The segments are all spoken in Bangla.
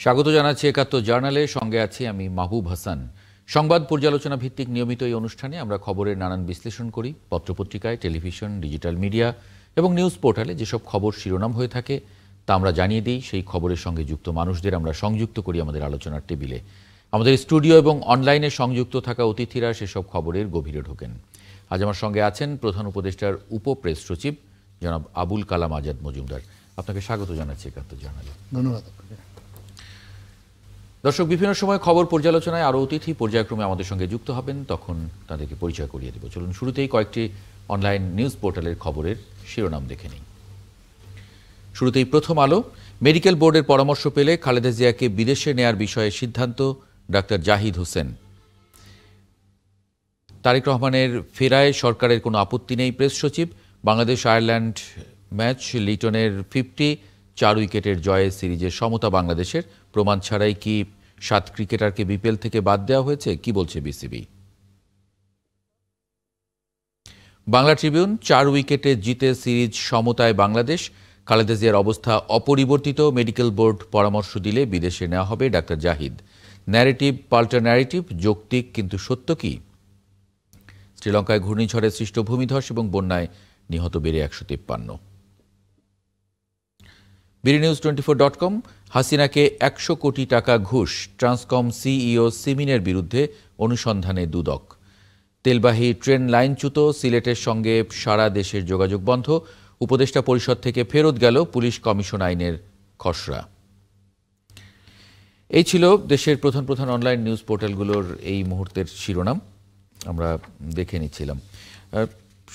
স্বাগত জানাচ্ছি একাত্তর জার্নালে। সঙ্গে আছি আমি মাহবুব হাসান। সংবাদ পর্যালোচনা ভিত্তিক নিয়মিত এই অনুষ্ঠানে আমরা খবরের নানান বিশ্লেষণ করি। পত্রপত্রিকায়, টেলিভিশন, ডিজিটাল মিডিয়া এবং নিউজ পোর্টালে যেসব খবর শিরোনাম হয়ে থাকে তা আমরা জানিয়ে দিই। সেই খবরের সঙ্গে যুক্ত মানুষদের আমরা সংযুক্ত করি আমাদের আলোচনার টেবিলে। আমাদের স্টুডিও এবং অনলাইনে সংযুক্ত থাকা অতিথিরা সেসব খবরের গভীরে ঢোকেন। আজ আমার সঙ্গে আছেন প্রধান উপদেষ্টার উপপ্রেস সচিব জনাব আবুল কালাম আজাদ মজুমদার। আপনাকে স্বাগত জানাচ্ছি একাত্তর জার্নালে। ধন্যবাদ। দর্শক, বিভিন্ন সময় খবর পর্যালোচনায় আরও অতিথি পর্যায়ক্রমে আমাদের সঙ্গে যুক্ত হবেন, তখন তাদেরকে পরিচয় করিয়ে দেব। চলুন শুরুতেই কয়েকটি অনলাইন নিউজ পোর্টালের খবরের শিরোনাম দেখে নিই। শুরুতেই প্রথম আলো। মেডিকেল বোর্ডের পরামর্শ পেলে খালেদা জিয়াকে বিদেশে নেয়ার বিষয়ে সিদ্ধান্ত ডাক্তার জাহিদ হোসেন। তারেক রহমানের ফেরায় সরকারের কোনো আপত্তি নেই প্রেস সচিব। বাংলাদেশ আয়ারল্যান্ড ম্যাচ লিটনের 4 উইকেটের জয়ে সিরিজে সমতা বাংলাদেশের। প্রমাণ ছাড়াই কি 7 ক্রিকেটারকে বিপিএল থেকে বাদ দেওয়া হয়েছে, কি বলছে বিসিবি? বাংলা ট্রিবিউন। 4 উইকেটে জিতে সিরিজ সমতায় বাংলাদেশ। খালেদা জিয়ার অবস্থা অপরিবর্তিত। মেডিকেল বোর্ড পরামর্শ দিলে বিদেশে নেওয়া হবে ডাক্তার জাহিদ। ন্যারেটিভ পাল্টা ন্যারেটিভ, যৌক্তিক কিন্তু সত্য কি? শ্রীলঙ্কায় ঘূর্ণিঝড়ে সৃষ্ট ভূমিধস এবং বন্যায় নিহত বেড়ে 153। BDNews24.com। হাসিনাকে 100 কোটি টাকা ঘুষ, ট্রান্সকম সিইও সিমিনের বিরুদ্ধে অনুসন্ধানে দুদক। তেলবাহী ট্রেন লাইনচ্যুত, সিলেটের সঙ্গে সারা দেশের যোগাযোগ বন্ধ। উপদেষ্টা পরিষদ থেকে ফেরত গেল পুলিশ কমিশন আইনের খসড়া। এই ছিল দেশের প্রধান প্রধান অনলাইন নিউজ পোর্টালগুলোর এই মুহূর্তের শিরোনাম। আমরা দেখে নিচ্ছিলাম।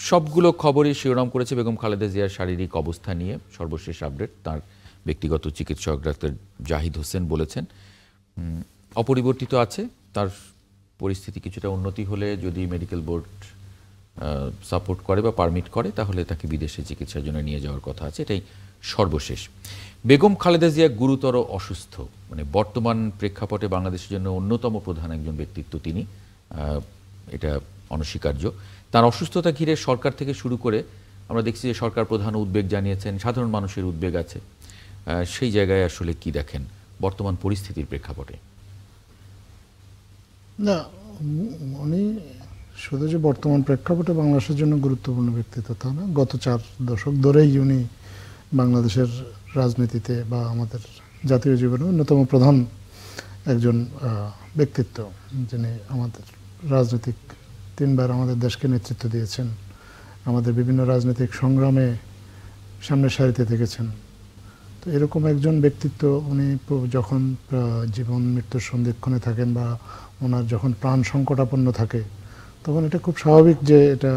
সবগুলো খবরই শিরোনাম করেছে বেগম খালেদা জিয়ার শারীরিক অবস্থা নিয়ে। সর্বশেষ আপডেট তার ব্যক্তিগত চিকিৎসক ডাক্তার জাহিদ হোসেন বলেছেন অপরিবর্তিত আছে। তার পরিস্থিতি কিছুটা উন্নতি হলে, যদি মেডিকেল বোর্ড সাপোর্ট করে বা পারমিট করে, তাহলে তাকে বিদেশে চিকিৎসার জন্য নিয়ে যাওয়ার কথা আছে। এটাই সর্বশেষ। বেগম খালেদা জিয়া গুরুতর অসুস্থ, মানে বর্তমান প্রেক্ষাপটে বাংলাদেশের জন্য অন্যতম প্রধান একজন ব্যক্তিত্ব তিনি, এটা অনস্বীকার্য। তার অসুস্থতা ঘিরে সরকার থেকে শুরু করে আমরা দেখছি যে সরকার প্রধান উদ্বেগ জানিয়েছেন, সাধারণ মানুষের উদ্বেগ আছে। সেই জায়গায় আসলে কি দেখেন বর্তমান পরিস্থিতির প্রেক্ষাপটে? না, উনি শুধু যে বর্তমান প্রেক্ষাপটে বাংলাদেশের জন্য গুরুত্বপূর্ণ ব্যক্তিত্ব তা না, গত 4 দশক ধরেই উনি বাংলাদেশের রাজনীতিতে বা আমাদের জাতীয় জীবনে অন্যতম প্রধান একজন ব্যক্তিত্ব, যিনি আমাদের রাজনৈতিক 3বার আমাদের দেশকে নেতৃত্ব দিয়েছেন, আমাদের বিভিন্ন রাজনৈতিক সংগ্রামে সামনের সারিতে থেকেছেন। তো এরকম একজন ব্যক্তিত্ব উনি যখন জীবন মৃত্যুর সন্ধিক্ষণে থাকেন বা ওনার যখন প্রাণ সংকটাপন্ন থাকে, তখন এটা খুব স্বাভাবিক যে এটা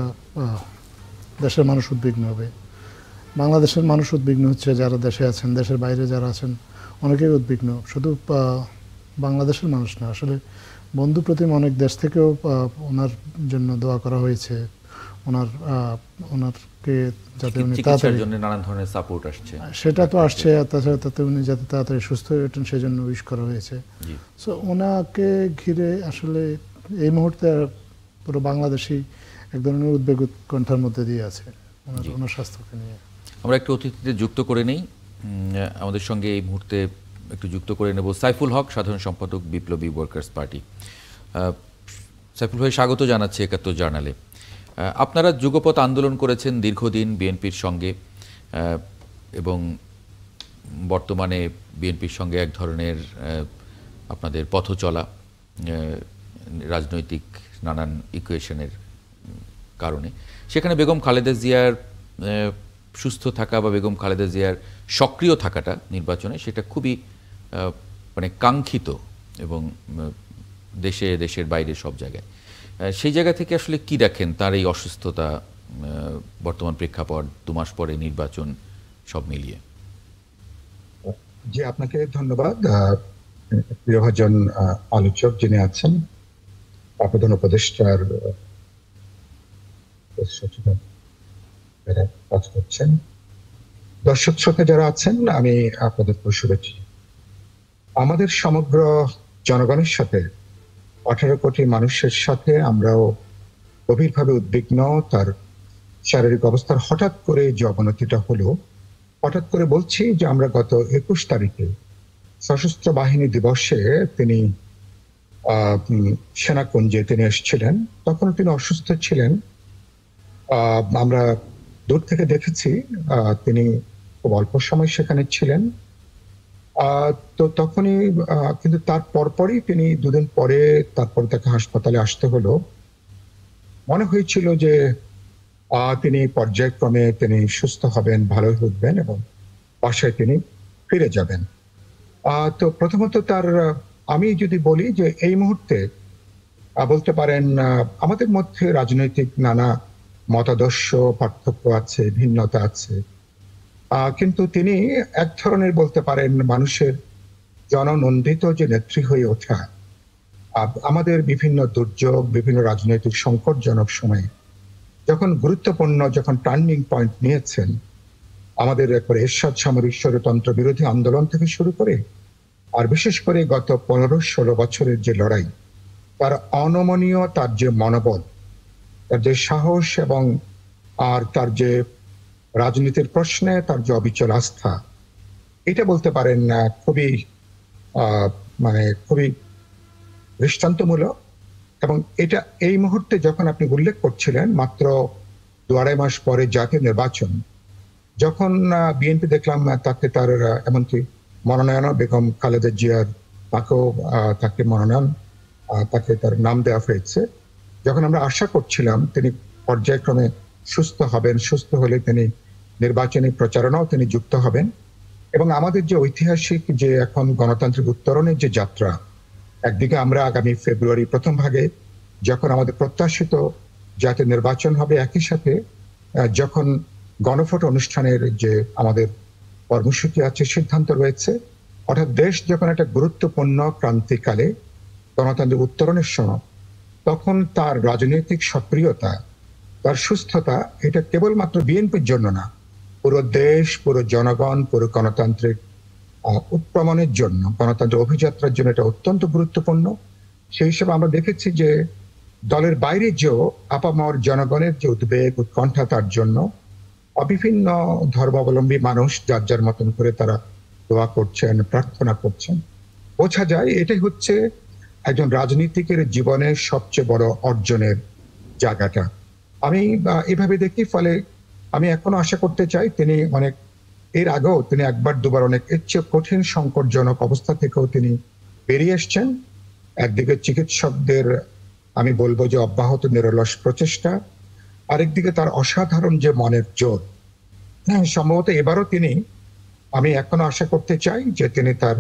দেশের মানুষ উদ্বিগ্ন হবে। বাংলাদেশের মানুষ উদ্বিগ্ন হচ্ছে, যারা দেশে আছেন, দেশের বাইরে যারা আছেন অনেকেই উদ্বিগ্ন। শুধু বাংলাদেশের মানুষ না, আসলে বন্ধু প্রতিম অনেক দেশ থেকেও ওনার জন্য দোয়া করা হয়েছে। ওনারকে যাতে উনি তাড়াতাড়ি নানান ধরনের সাপোর্ট আসছে, সেটা তো আসছে। তাছাড়া তাতে উনি যাতে তাড়াতাড়ি সুস্থ হয়ে ওঠেন সেজন্য উইশ করা হয়েছে। সো ওনাকে ঘিরে আসলে এই মুহূর্তে পুরো বাংলাদেশি এক ধরনের উদ্বেগ উৎকণ্ঠার মধ্যে দিয়ে আছে ওনার স্বাস্থ্যকে নিয়ে। আমরা একটু অতিথিদের যুক্ত করে নেই। আমাদের সঙ্গে এই মুহূর্তে একটু যুক্ত করে নেব সাইফুল হক, সাধারণ সম্পাদক বিপ্লবী ওয়ার্কার্স পার্টি। সাইফুল ভাই, স্বাগত জানাচ্ছি একাত্তর জার্নালে। আপনারা যুগপৎ আন্দোলন করেছেন দীর্ঘদিন বিএনপির সঙ্গে, এবং বর্তমানে বিএনপির সঙ্গে এক ধরনের আপনাদের পথ চলা রাজনৈতিক নানান ইকুয়েশনের কারণে, সেখানে বেগম খালেদা জিয়ার সুস্থ থাকা বা বেগম খালেদা জিয়ার সক্রিয় থাকাটা নির্বাচনে, সেটা খুবই মানে কাঙ্ক্ষিত, এবং দেশের বাইরে সব জায়গায়। সেই জায়গা থেকে আসলে কি দেখেন তার এই অসুস্থতা, বর্তমান প্রেক্ষাপট, 2 মাস পরে নির্বাচন, সব মিলিয়ে? জি, আপনাকে ধন্যবাদ। প্রিয়ভাজন আলোচক যিনি আছেন, প্রধান উপদেষ্টার কাজ করছেন, দর্শক শ্রোতা যারা আছেন, আমি আপনাদের শুভেচ্ছা। আমাদের সমগ্র জনগণের সাথে, 18 কোটি মানুষের সাথে আমরাও গভীরভাবে উদ্বিগ্ন। তার শারীরিক অবস্থার হঠাৎ করে যে অবনতিটা হলো, হঠাৎ করে বলছি যে আমরা গত 21 তারিখে সশস্ত্র বাহিনী দিবসে তিনি সেনাকুঞ্জে তিনি এসেছিলেন। তখন তিনি অসুস্থ ছিলেন। আমরা দূর থেকে দেখেছি তিনি খুব অল্প সময় সেখানে ছিলেন। তো তখনই কিন্তু তার পরপরই তিনি দুদিন পরে তারপর তাকে হাসপাতালে আসতে হলো। মনে হয়েছিল যে তিনি পর্যায়ক্রমে তিনি সুস্থ হবেন, ভালো উঠবেন এবং বাসায় তিনি ফিরে যাবেন। তো প্রথমত তার আমি যদি বলি যে এই মুহূর্তে বলতে পারেন আমাদের মধ্যে রাজনৈতিক নানা মতাদর্শ পার্থক্য আছে, ভিন্নতা আছে, কিন্তু তিনি এক ধরনের বলতে পারেন মানুষের জননন্দিত যে নেত্রী হয়ে ওঠা। আমাদের বিভিন্ন দুর্যোগ, বিভিন্ন রাজনৈতিক সংকটজনক সময়ে যখন গুরুত্বপূর্ণ যখন টার্নিং পয়েন্ট নিয়েছেন, আমাদের এরশাদ সামরিক স্বৈরতন্ত্র বিরোধী আন্দোলন থেকে শুরু করে আর বিশেষ করে গত 15-16 বছরের যে লড়াই, তার অনমনীয়, তার যে মনোবল, তার যে সাহস এবং তার যে রাজনীতির প্রশ্নে তার যে অবিচল আস্থা, এটা বলতে পারেন খুবই খুবই দৃষ্টান্তমূলক। এবং এটা এই মুহূর্তে যখন আপনি উল্লেখ করছিলেন মাত্র 2-2.5 মাস পরে জাতীয় নির্বাচন, যখন বিএনপি দেখলাম তাকে তার এমনকি মনোনয়ন বেগম খালেদা জিয়ার তাকে মনোনয়ন তাকে তার নাম দেওয়া হয়েছে, যখন আমরা আশা করছিলাম তিনি পর্যায়ক্রমে সুস্থ হবেন, সুস্থ হলে তিনি নির্বাচনী প্রচারণাও তিনি যুক্ত হবেন এবং আমাদের যে ঐতিহাসিক যে এখন গণতান্ত্রিক উত্তরণের যে যাত্রা, একদিকে আমরা আগামী ফেব্রুয়ারি প্রথম ভাগে যখন আমাদের প্রত্যাশিত জাতীয় নির্বাচন হবে, একই সাথে যখন গণভোট অনুষ্ঠানের যে আমাদের কর্মসূচি আছে, সিদ্ধান্ত রয়েছে, অর্থাৎ দেশ যখন একটা গুরুত্বপূর্ণ ক্রান্তিকালে গণতান্ত্রিক উত্তরণের সময়, তখন তার রাজনৈতিক সক্রিয়তা, তার সুস্থতা, এটা কেবলমাত্র বিএনপির জন্য না, পুরো দেশ, পুরো জনগণ, পুরো গণতান্ত্রিক উৎক্রমণের জন্য, গণতন্ত্রের অভিযাত্রার জন্য এটা অত্যন্ত গুরুত্বপূর্ণ। সেই হিসেবে আমরা দেখেছি যে দলের বাইরে যেও আপামর জনগণের যে উদ্বেগ, উৎকণ্ঠা, তার জন্য বিভিন্ন ধর্মাবলম্বী মানুষ যার যার মতন করে তারা দোয়া করছেন, প্রার্থনা করছেন। বোঝা যায় এটাই হচ্ছে একজন রাজনীতিকের জীবনের সবচেয়ে বড় অর্জনের জায়গাটা। আমি এভাবে দেখি, ফলে আমি এখনো আশা করতে চাই তিনি এর আগেও তিনি একবার দুবার অনেক এর চেয়ে কঠিন সংকটজনক অবস্থা থেকেও তিনি বেরিয়ে এসছেন। একদিকে চিকিৎসকদের আমি বলবো যে অব্যাহত নিরলস প্রচেষ্টা, আরেকদিকে তার অসাধারণ যে মনের জোর। সম্ভবত এবারও আমি এখনো আশা করতে চাই যে তিনি তার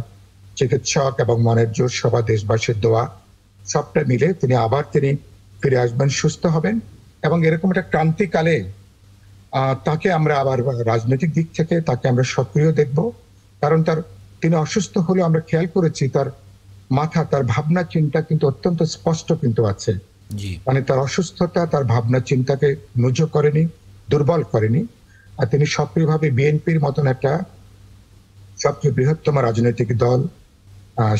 চিকিৎসক এবং মনের জোর, সভা, দেশবাসীর দোয়া, সবটা মিলে তিনি ফিরে আসবেন, সুস্থ হবেন এবং এরকম একটা ক্রান্তিকালে তাকে আমরা আবার রাজনৈতিক দিক থেকে তাকে আমরা সক্রিয় দেখব। কারণ তিনি অসুস্থ হলেও আমরা খেয়াল করেছি তার মাথা, তার ভাবনা চিন্তা কিন্তু অত্যন্ত স্পষ্ট কিন্তু আছে। মানে তার অসুস্থতা তার ভাবনা চিন্তাকে নুজো করেনি, দুর্বল করেনি। আর তিনি সক্রিয়ভাবে বিএনপির মতন একটা সবচেয়ে বৃহত্তম রাজনৈতিক দল,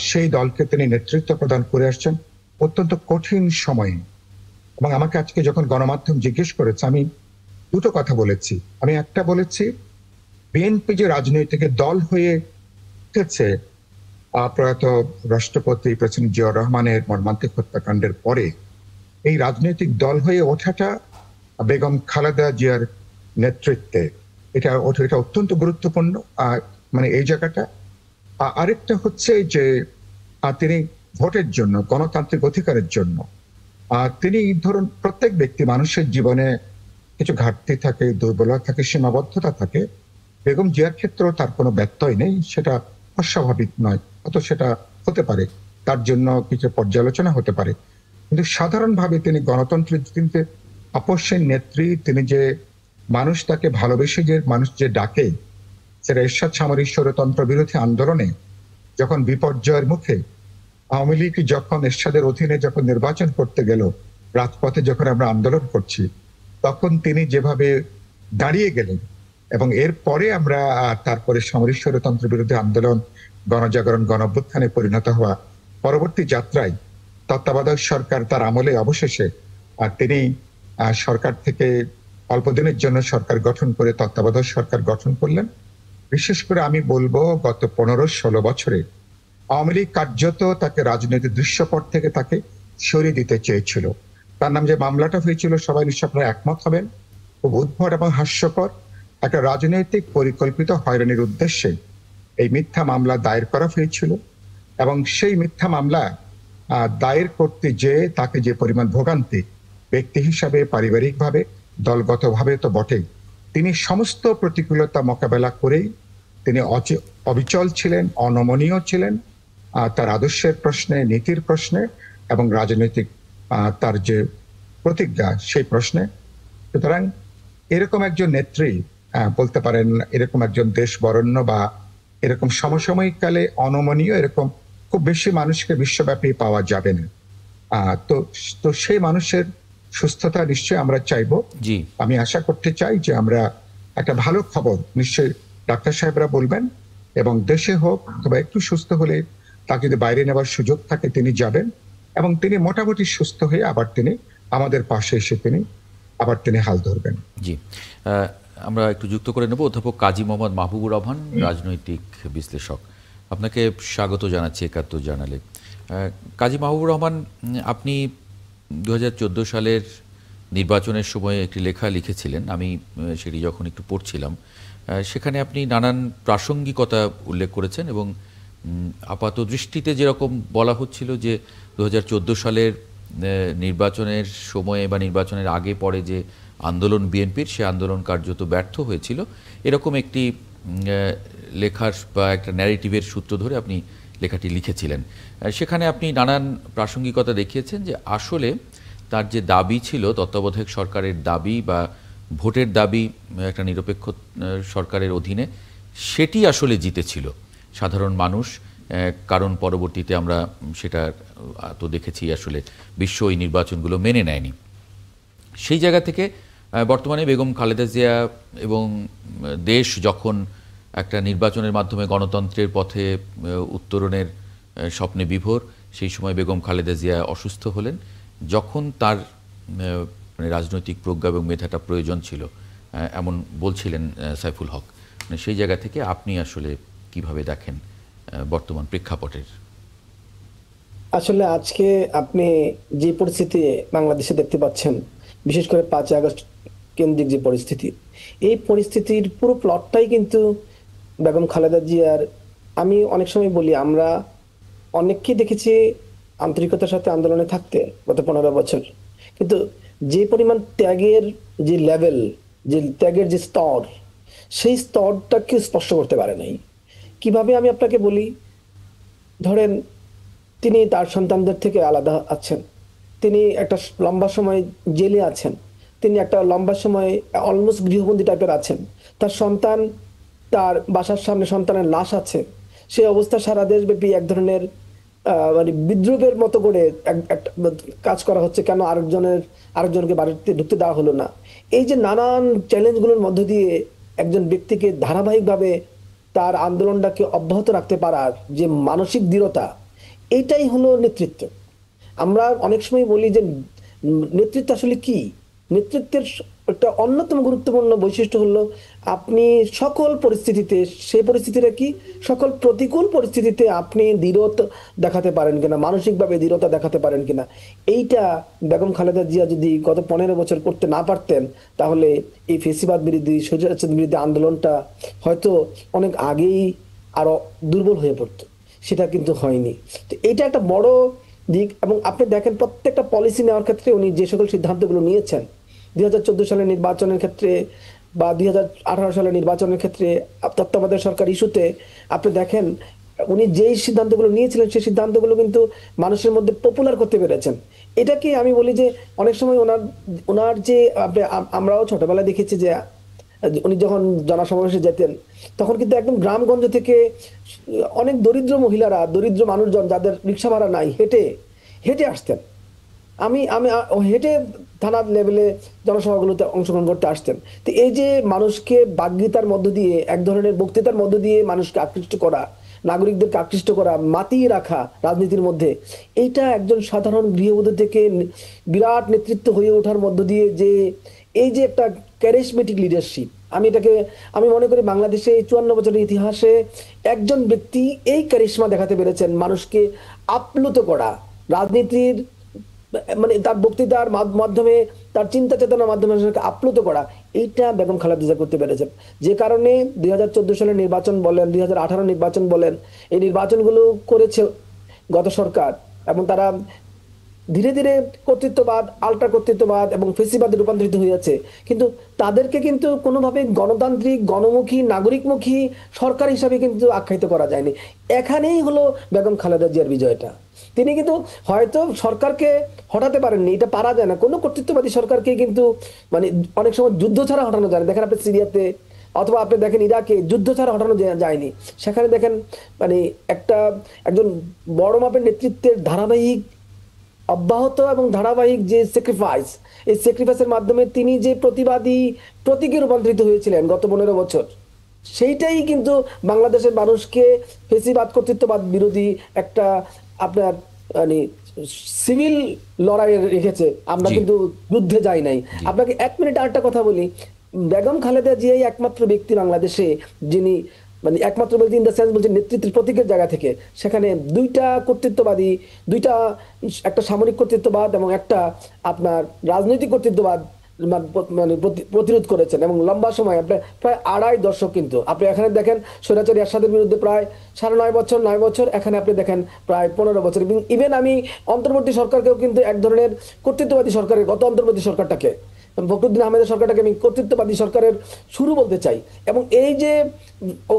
সেই দলকে তিনি নেতৃত্ব প্রদান করে আসছেন অত্যন্ত কঠিন সময়ে। এবং আমাকে আজকে যখন গণমাধ্যম জিজ্ঞেস করেছে, আমি দুটো কথা বলেছি। আমি একটা বলেছি, বিএনপি যে রাজনৈতিক দল হয়ে উঠেছে প্রয়াত রাষ্ট্রপতি প্রেসিডেন্ট জিয়াউর রহমানের মর্মান্তিক হত্যাকাণ্ডের পরে, এই রাজনৈতিক দল হয়ে ওঠাটা বেগম খালেদা জিয়ার নেতৃত্বে, এটা অত্যন্ত গুরুত্বপূর্ণ। এই জায়গাটা। আরেকটা হচ্ছে যে তিনি ভোটের জন্য, গণতান্ত্রিক অধিকারের জন্য তিনি ধরুন প্রত্যেক ব্যক্তি মানুষের জীবনে কিছু ঘাটতি থাকে, দুর্বলতা থাকে, সীমাবদ্ধতা থাকে। বেগম জিয়ার ক্ষেত্রেও তার কোনো ব্যত্যয় নেই, সেটা অস্বাভাবিক নয়, অত সেটা হতে পারে, তার জন্য কিছু পর্যালোচনা হতে পারে। কিন্তু সাধারণভাবে তিনি গণতন্ত্রের আপসের নেত্রী, তিনি যে মানুষ তাকে ভালোবেসে যে মানুষ যে ডাকে, সেটা এরশাদ সামরিক স্বৈরতন্ত্র বিরোধী আন্দোলনে যখন বিপর্যয়ের মুখে আওয়ামী লীগ যখন এরশাদের অধীনে যখন নির্বাচন করতে গেল, রাজপথে যখন আমরা আন্দোলন করছি, তখন তিনি যেভাবে দাঁড়িয়ে গেলেন এবং এরপরে আমরা তারপরে সামরিক স্বৈরতন্ত্র বিরোধী আন্দোলন, গণজাগরণ, গণঅভ্যুত্থানে পরিণত হওয়া পরবর্তী যাত্রায় তত্ত্বাবধায়ক সরকার তার আমলে অবশেষে তিনি সরকার থেকে অল্প দিনের জন্য সরকার গঠন করে তত্ত্বাবধায়ক সরকার গঠন করলেন। বিশেষ করে আমি বলবো গত 15-16 বছরে আওয়ামী লীগ কার্যত তাকে রাজনৈতিক দৃশ্যপট থেকে তাকে সরিয়ে দিতে চেয়েছিল। তার নাম যে মামলাটা হয়েছিল, সবাই নিশ্চয় আপনারা একমত হবেন, খুব উদ্ভট এবং হাস্যকর। একটা রাজনৈতিক পরিকল্পিত হয়রানির উদ্দেশ্যে এই মিথ্যা মামলা দায়ের করা হয়েছিল এবং সেই মিথ্যা মামলা দায়ের করতে যেয়ে তাকে যে পরিমাণ ভোগান্তি, ব্যক্তি হিসাবে, পারিবারিকভাবে, দলগতভাবে তো বটেই, তিনি সমস্ত প্রতিকূলতা মোকাবেলা করেই তিনি অবিচল ছিলেন, অনমনীয় ছিলেন তার আদর্শের প্রশ্নে, নীতির প্রশ্নে এবং রাজনৈতিক তার যে প্রতিজ্ঞা সেই প্রশ্নে। সুতরাং এরকম একজন নেত্রী, বলতে পারেন এরকম একজন দেশ বরেণ্য বা এরকম সমসাময়িক কালে অনমনীয় এরকম খুব বেশি মানুষকে বিশ্বব্যাপী পাওয়া যাবে না। তো সেই মানুষের সুস্থতা নিশ্চয়ই আমরা চাইবো। জি, আমি আশা করতে চাই যে আমরা একটা ভালো খবর নিশ্চয়ই ডাক্তার সাহেবরা বলবেন, এবং দেশে হোক অথবা একটু সুস্থ হলে তাকে যদি বাইরে নেওয়ার সুযোগ থাকে তিনি যাবেন, এবং তিনি মোটামুটি সুস্থ হয়ে আবার তিনি আমাদের পাশে এসে তিনি হাল ধরবেন। জি, আমরা একটু যুক্ত করে নেব অধ্যাপক কাজী মোহাম্মদ মাহবুবুর রহমান, রাজনৈতিক বিশ্লেষক। আপনাকে স্বাগত জানাচ্ছি একাত্তর জানালে। কাজী মাহবুবুর রহমান, আপনি 2014 সালের নির্বাচনের সময় একটি লেখা লিখেছিলেন, আমি সেটি যখন একটু পড়ছিলাম, সেখানে আপনি নানান প্রাসঙ্গিকতা উল্লেখ করেছেন এবং আপাত দৃষ্টিতে যেরকম বলা হচ্ছিল যে 2014 সালের নির্বাচনের সময়ে বা নির্বাচনের আগে পরে যে আন্দোলন বিএনপির, সে আন্দোলন কার্যত ব্যর্থ হয়েছিল, এরকম একটি লেখার বা একটা ন্যারেটিভের সূত্র ধরে আপনি লেখাটি লিখেছিলেন। সেখানে আপনি নানান প্রাসঙ্গিকতা দেখিয়েছেন যে আসলে তার যে দাবি ছিল, তত্ত্বাবধায়ক সরকারের দাবি বা ভোটের দাবি একটা নিরপেক্ষ সরকারের অধীনে, সেটি আসলে জিতেছিল সাধারণ মানুষ। কারণ পরবর্তীতে আমরা সেটা তো দেখেছি আসলে বিশ্ব এই নির্বাচনগুলো মেনে নেয়নি। সেই জায়গা থেকে বর্তমানে বেগম খালেদা জিয়া এবং দেশ যখন একটা নির্বাচনের মাধ্যমে গণতন্ত্রের পথে উত্তরণের স্বপ্নে বিভোর, সেই সময় বেগম খালেদা জিয়া অসুস্থ হলেন। যখন তার রাজনৈতিক প্রজ্ঞা এবং মেধাটা প্রয়োজন ছিল, এমন বলছিলেন সাইফুল হক। সেই জায়গা থেকে আপনি আসলে কিভাবে দেখেন বর্তমান প্রেক্ষাপটের? আসলে আজকে আপনি যে পরিস্থিতি বাংলাদেশে দেখতে পাচ্ছেন, বিশেষ করে 5 আগস্ট কেন্দ্রিক যে পরিস্থিতি, এই পরিস্থিতির পুরো প্লটটাই কিন্তু বেগম খালেদা জিয়ার। আমি অনেক সময় বলি, আমরা অনেককে দেখেছি আন্তরিকতার সাথে আন্দোলনে থাকতে গত 15 বছর, কিন্তু যে পরিমাণ ত্যাগের যে লেভেল, যে ত্যাগের যে স্তর, সেই স্তরটাকে স্পষ্ট করতে পারে নাই। কিভাবে আমি আপনাকে বলি, ধরেন তিনি তার সন্তানদের থেকে আলাদা আছেন, তিনি একটা লম্বা সময় জেলে আছেন, তিনি একটা লম্বা সময় অলমোস্ট গৃহবন্দী টাইপের আছেন, তার সন্তান, তার বাসার সামনে সন্তানের লাশ আছে। সেই অবস্থা সারা দেশব্যাপী এক ধরনের মানে বিদ্রোহের মতো করে একটা কাজ করা হচ্ছে, কেন আরেকজনকে বাড়িতে ঢুকতে দেওয়া হলো না। এই যে নানান চ্যালেঞ্জগুলোর মধ্য দিয়ে একজন ব্যক্তিকে ধারাবাহিকভাবে তার আন্দোলনটাকে অব্যাহত রাখতে পারার যে মানসিক দৃঢ়তা, এইটাই হলো নেতৃত্ব। আমরা অনেক সময় বলি যে নেতৃত্ব আসলে কি? নেতৃত্বের একটা অন্যতম গুরুত্বপূর্ণ বৈশিষ্ট্য হলো আপনি সকল পরিস্থিতিতে, সেই পরিস্থিতিটা কি, সকল প্রতিকূল পরিস্থিতিতে আপনি দৃঢ়তা দেখাতে পারেন কিনা, মানসিকভাবে দৃঢ়তা দেখাতে পারেন কিনা। এইটা বেগম খালেদা জিয়া যদি গত 15 বছর করতে না পারতেন, তাহলে এই ফেসিবাদ বিরোধী, স্বৈরাচার বিরোধী আন্দোলনটা হয়তো অনেক আগেই আরো দুর্বল হয়ে পড়তো। সেটা কিন্তু হয়নি। তো এটা একটা বড় দিক। এবং আপনি দেখেন প্রত্যেকটা পলিসি নেওয়ার ক্ষেত্রে উনি যে সকল সিদ্ধান্তগুলো নিয়েছেন, 2014 সালের নির্বাচনের ক্ষেত্রে বা 2018 সালের নির্বাচনের ক্ষেত্রে, তত্ত্বাবধায়ক সরকার ইস্যুতে আপনি দেখেন উনি যেই সিদ্ধান্তগুলো নিয়েছিলেন, সেই সিদ্ধান্তগুলো কিন্তু মানুষের মধ্যে পপুলার করতে পেরেছেন। এটাকে আমি বলি যে অনেক সময় ওনার যে আমরাও ছোটবেলায় দেখেছি যে উনি যখন জনসমাবেশে যেতেন, তখন কিন্তু একদম গ্রামগঞ্জ থেকে অনেক দরিদ্র মহিলারা, দরিদ্র মানুষজন যাদের রিক্সা ভাড়া নাই, হেঁটে হেঁটে আসতেন। আমি হেঁটে থানার লেভেলে জনসভাগুলোতে অংশগ্রহণ করতে আসতেন। তো এই যে মানুষকে বাগ্মিতার মধ্য দিয়ে, এক ধরনের বক্তৃতার মধ্য দিয়ে মানুষকে আকৃষ্ট করা, নাগরিকদেরকে আকৃষ্ট করা, মাতিয়ে রাখা রাজনীতির মধ্যে, এইটা একজন সাধারণ গৃহবধূ থেকে বিরাট নেতৃত্ব হয়ে ওঠার মধ্য দিয়ে যে এই যে একটা ক্যারিজমেটিক লিডারশিপ, আমি মনে করি বাংলাদেশে এই 54 বছরের ইতিহাসে একজন ব্যক্তি এই ক্যারিশমা দেখাতে পেরেছেন, মানুষকে আপ্লুত করা, রাজনীতির মানে তার বক্তৃতার মাধ্যমে, তার চিন্তা চেতনার মাধ্যমে মানুষকে আপ্লুত করা, এইটা বেগম খালেদা জিয়া করতে পেরেছেন। যে কারণে 2014 সালের নির্বাচন বলেন, 2018 নির্বাচন বলেন, এই নির্বাচনগুলো করেছে গত সরকার, এবং তারা ধীরে ধীরে কর্তৃত্ববাদ, আল্ট্রা কর্তৃত্ববাদ এবং ফেসিবাদে রূপান্তরিত হয়েছে। কিন্তু তাদেরকে কিন্তু কোনোভাবে গণতান্ত্রিক, গণমুখী, নাগরিকমুখী সরকার হিসাবে কিন্তু আখ্যায়িত করা যায়নি। এখানেই হলো বেগম খালেদা জিয়ার বিজয়টা। তিনি কিন্তু হয়তো সরকারকে হটাতে পারেননি, এটা পারা যায় না, কোনো কর্তৃত্ববাদী সরকারকে কিন্তু মানে অনেক সময় যুদ্ধ ছাড়া হটানো যায় না। দেখেন আপনি সিরিয়াতে, অথবা আপনি দেখেন ইরাকে, যুদ্ধ ছাড়া হটানো যায়নি। সেখানে দেখেন মানে একজন বড় মাপের নেতৃত্বের ধারাবাহিক, অব্যাহত এবং ধারাবাহিক যে স্যাক্রিফাইস, এই স্যাক্রিফাইসের মাধ্যমে তিনি যে প্রতিবাদী প্রতীকে রূপান্তরিত হয়েছিলেন গত 15 বছর, সেইটাই কিন্তু বাংলাদেশের মানুষকে ফেসিবাদ, কর্তৃত্ববাদ বিরোধী একটা আপনার মানে সিভিল লড়াইয়ে রেখেছে। আমরা জি। কিন্তু যুদ্ধে যাই নাই। আপনাকে 1 মিনিট আরেকটা কথা বলি, বেগম খালেদা জিয়াই একমাত্র ব্যক্তি বাংলাদেশে যিনি মানে একমাত্র বলতে ইন দ্য সেন্স বলছে নেতৃত্বের প্রতীকের জায়গা থেকে, সেখানে দুইটা কর্তৃত্ববাদী, দুইটা, একটা সামরিক কর্তৃত্ববাদ এবং একটা আপনার রাজনৈতিক কর্তৃত্ববাদ মানে প্রতিরোধ করেছেন, এবং লম্বা সময় আপনার প্রায় 2.5 দশক। কিন্তু আপনি এখানে দেখেন স্বৈরাচারী এরশাদের বিরুদ্ধে প্রায় 9.5 বছর, এখানে আপনি দেখেন প্রায় 15 বছর। এবং ইভেন আমি অন্তর্বর্তী সরকারকেও কিন্তু এক ধরনের কর্তৃত্ববাদী সরকারের, গত অন্তর্বর্তী সরকারটাকে, ফখরুদ্দিন আহমেদের সরকারটাকে আমি কর্তৃত্ববাদী সরকারের শুরু বলতে চাই। এবং এই যে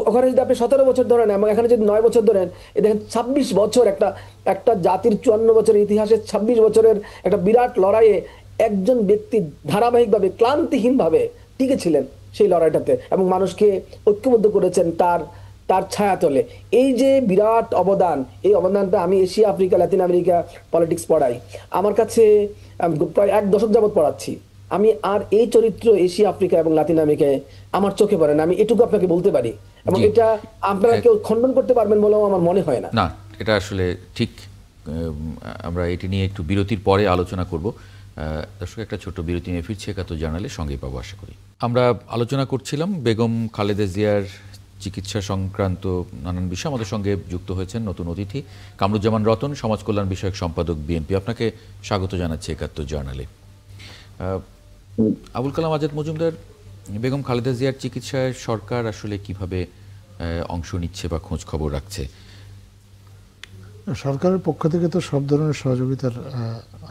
ওখানে যদি আপনি 17 বছর ধরেন এবং এখানে যদি 9 বছর ধরেন, এই দেখেন 26 বছর, একটা জাতির 54 বছরের ইতিহাসে 26 বছরের একটা বিরাট লড়াইয়ে একজন ব্যক্তি ধারাবাহিকভাবে, ক্লান্তিহীনভাবে টিকেছিলেন সেই লড়াইটাতে, এবং মানুষকে ঐক্যবদ্ধ করেছেন তার ছায়াতলে। এই যে বিরাট অবদান, এই অবদানটা আমি Asia, Africa, Latin America politics পড়াই, আমার কাছে প্রায় 1 দশক যাবত পড়াচ্ছি। আমি আর এই চরিত্র এশিয়া, আফ্রিকা এবং লাতিন আমেরিকায় আমার চোখে পড়ে না। আমি এটুকু আপনাকে বলতে পারি, এবং জি। এটা আপনারা কেউ খণ্ডন করতে পারবেন বলেও আমার মনে হয় না। না, এটা আসলে ঠিক। আমরা এটি নিয়ে একটু বিরতির পরে আলোচনা করব। দর্শক, একটা ছোট্ট বিরতি নিয়ে ফিরছি 71 জার্নালে, সঙ্গেই পাবো আশা করি। আমরা আলোচনা করছিলাম বেগম খালেদা জিয়ার চিকিৎসা সংক্রান্ত নানান বিষয়। আমাদের সঙ্গে যুক্ত হয়েছেন নতুন অতিথি কামরুজ্জামান রতন, সমাজ কল্যাণ বিষয়ক সম্পাদক, বিএনপি। আপনাকে স্বাগত জানাচ্ছি 71 জার্নালে। আবুল কালাম আজাদ মজুমদার, বেগম খালেদা জিয়ার চিকিৎসায় সরকার আসলে কিভাবে অংশ নিচ্ছে বা খোঁজ খবর রাখছে? সরকারের পক্ষ থেকে তো সব ধরনের সহযোগিতার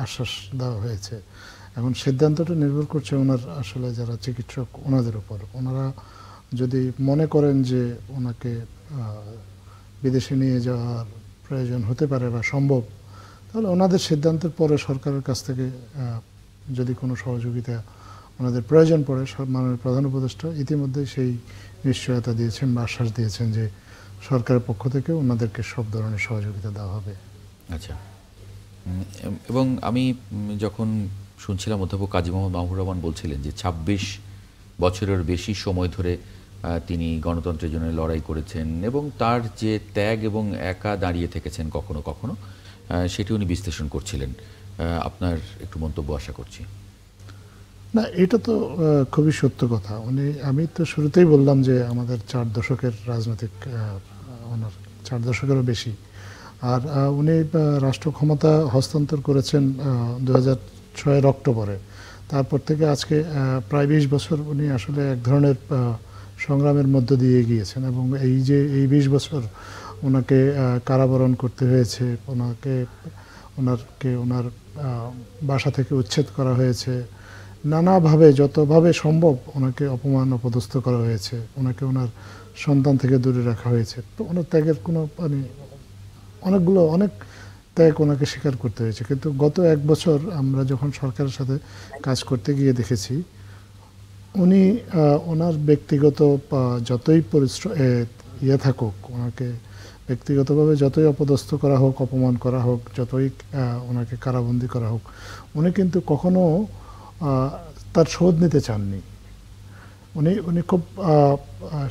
আশ্বাস দেওয়া হয়েছে। এখন সিদ্ধান্তটা নির্ভর করছে ওনার আসলে যারা চিকিৎসক ওনাদের উপর। ওনারা যদি মনে করেন যে ওনাকে বিদেশে নিয়ে যাওয়ার প্রয়োজন হতে পারে বা সম্ভব, তাহলে ওনাদের সিদ্ধান্তের পরে সরকারের কাছ থেকে যদি কোনো সহযোগিতা ওনাদের প্রয়োজন পড়ে, মাননীয় প্রধান উপদেষ্টা ইতিমধ্যে সেই নিশ্চয়তা দিয়েছেন বা আশ্বাস দিয়েছেন যে সরকারের পক্ষ থেকে ওনাদেরকে সব ধরনের সহযোগিতা দেওয়া হবে। আচ্ছা। এবং আমি যখন শুনছিলাম অধ্যাপক কাজী মোহাম্মদ মাহবুবুর রহমান বলছিলেন যে 26 বছরের বেশি সময় ধরে তিনি গণতন্ত্রের জন্য লড়াই করেছেন, এবং তার যে ত্যাগ এবং একা দাঁড়িয়ে থেকেছেন কখনো কখনো, সেটি উনি বিশ্লেষণ করছিলেন। আপনার একটু মন্তব্য আশা করছি। না, এটা তো খুবই সত্য কথা। আমি তো শুরুতেই বললাম যে আমাদের 4 দশকের রাজনৈতিক, ওনার 4 দশকেরও বেশি। আর উনি রাষ্ট্র ক্ষমতা হস্তান্তর করেছেন 2006 অক্টোবরে। তারপর থেকে আজকে প্রায় 20 বছর উনি আসলে এক ধরনের সংগ্রামের মধ্য দিয়ে গিয়েছেন, এবং এই 20 বছর ওনাকে কারাবরণ করতে হয়েছে, ওনার বাসা থেকে উচ্ছেদ করা হয়েছে, নানাভাবে যতভাবে সম্ভব ওনাকে অপমান অপদস্থ করা হয়েছে, ওনাকে ওনার সন্তান থেকে দূরে রাখা হয়েছে। তো ওনার ত্যাগের কোনো অনেক ত্যাগ ওনাকে স্বীকার করতে হয়েছে। কিন্তু গত 1 বছর আমরা যখন সরকারের সাথে কাজ করতে গিয়ে দেখেছি, উনি ওনার ব্যক্তিগত যতই থাকুক, ওনাকে ব্যক্তিগতভাবে যতই অপদস্থ করা হোক, অপমান করা হোক, যতই ওনাকে কারাবন্দি করা হোক, উনি কিন্তু কখনো তার শোধ নিতে চাননি। উনি খুব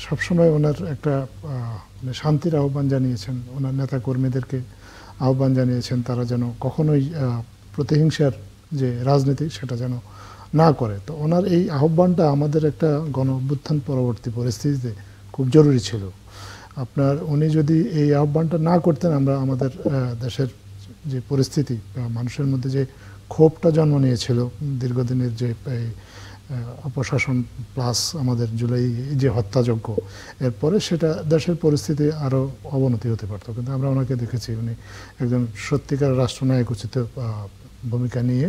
সবসময় ওনার একটা শান্তির আহ্বান জানিয়েছেন, ওনার নেতা কর্মীদেরকে আহ্বান জানিয়েছেন তারা যেন কখনোই প্রতিহিংসার যে রাজনীতি সেটা যেন না করে। তো ওনার এই আহ্বানটা আমাদের একটা গণ অভ্যুত্থান পরবর্তী পরিস্থিতিতে খুব জরুরি ছিল। আপনার উনি যদি এই আহ্বানটা না করতেন, আমরা আমাদের দেশের যে পরিস্থিতি, মানুষের মধ্যে যে ক্ষোভটা জন্ম নিয়েছিল দীর্ঘদিনের যে অপশাসন প্লাস আমাদের জুলাই যে হত্যাযজ্ঞ, এরপরে সেটা দেশের পরিস্থিতি আরও অবনতি হতে পারত। কিন্তু আমরা ওনাকে দেখেছি উনি একজন সত্যিকার রাষ্ট্রনায়ক উচিত ভূমিকা নিয়ে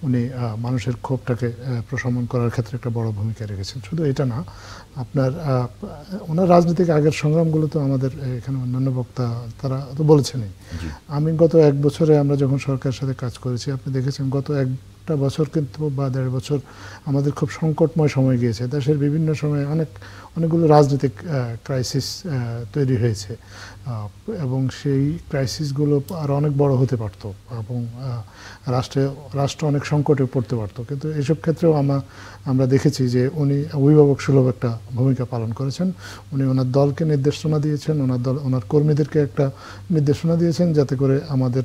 উনি মানুষের ক্ষোভটাকে প্রশমন করার ক্ষেত্রে একটা বড় ভূমিকা রেখেছেন। শুধু এটা না, আপনার ওনার রাজনৈতিক আগের সংগ্রামগুলো তো আমাদের এখানে অন্যান্য বক্তা তারা তো বলেছেনই। আমি গত 1 বছরে আমরা যখন সরকারের সাথে কাজ করেছি, আপনি দেখেছেন গত একটা বছর কিন্তু বা 1.5 বছর আমাদের খুব সংকটময় সময় গিয়েছে। দেশের বিভিন্ন সময়ে অনেকগুলো রাজনৈতিক ক্রাইসিস তৈরি হয়েছে এবং সেই ক্রাইসিসগুলো আরও অনেক বড় হতে পারত এবং রাষ্ট্র অনেক সংকটে পড়তে পারত। কিন্তু এসব ক্ষেত্রেও আমরা দেখেছি যে উনি অভিভাবক সুলভ একটা ভূমিকা পালন করেছেন। উনি ওনার দলকে নির্দেশনা দিয়েছেন, ওনার কর্মীদেরকে একটা নির্দেশনা দিয়েছেন যাতে করে আমাদের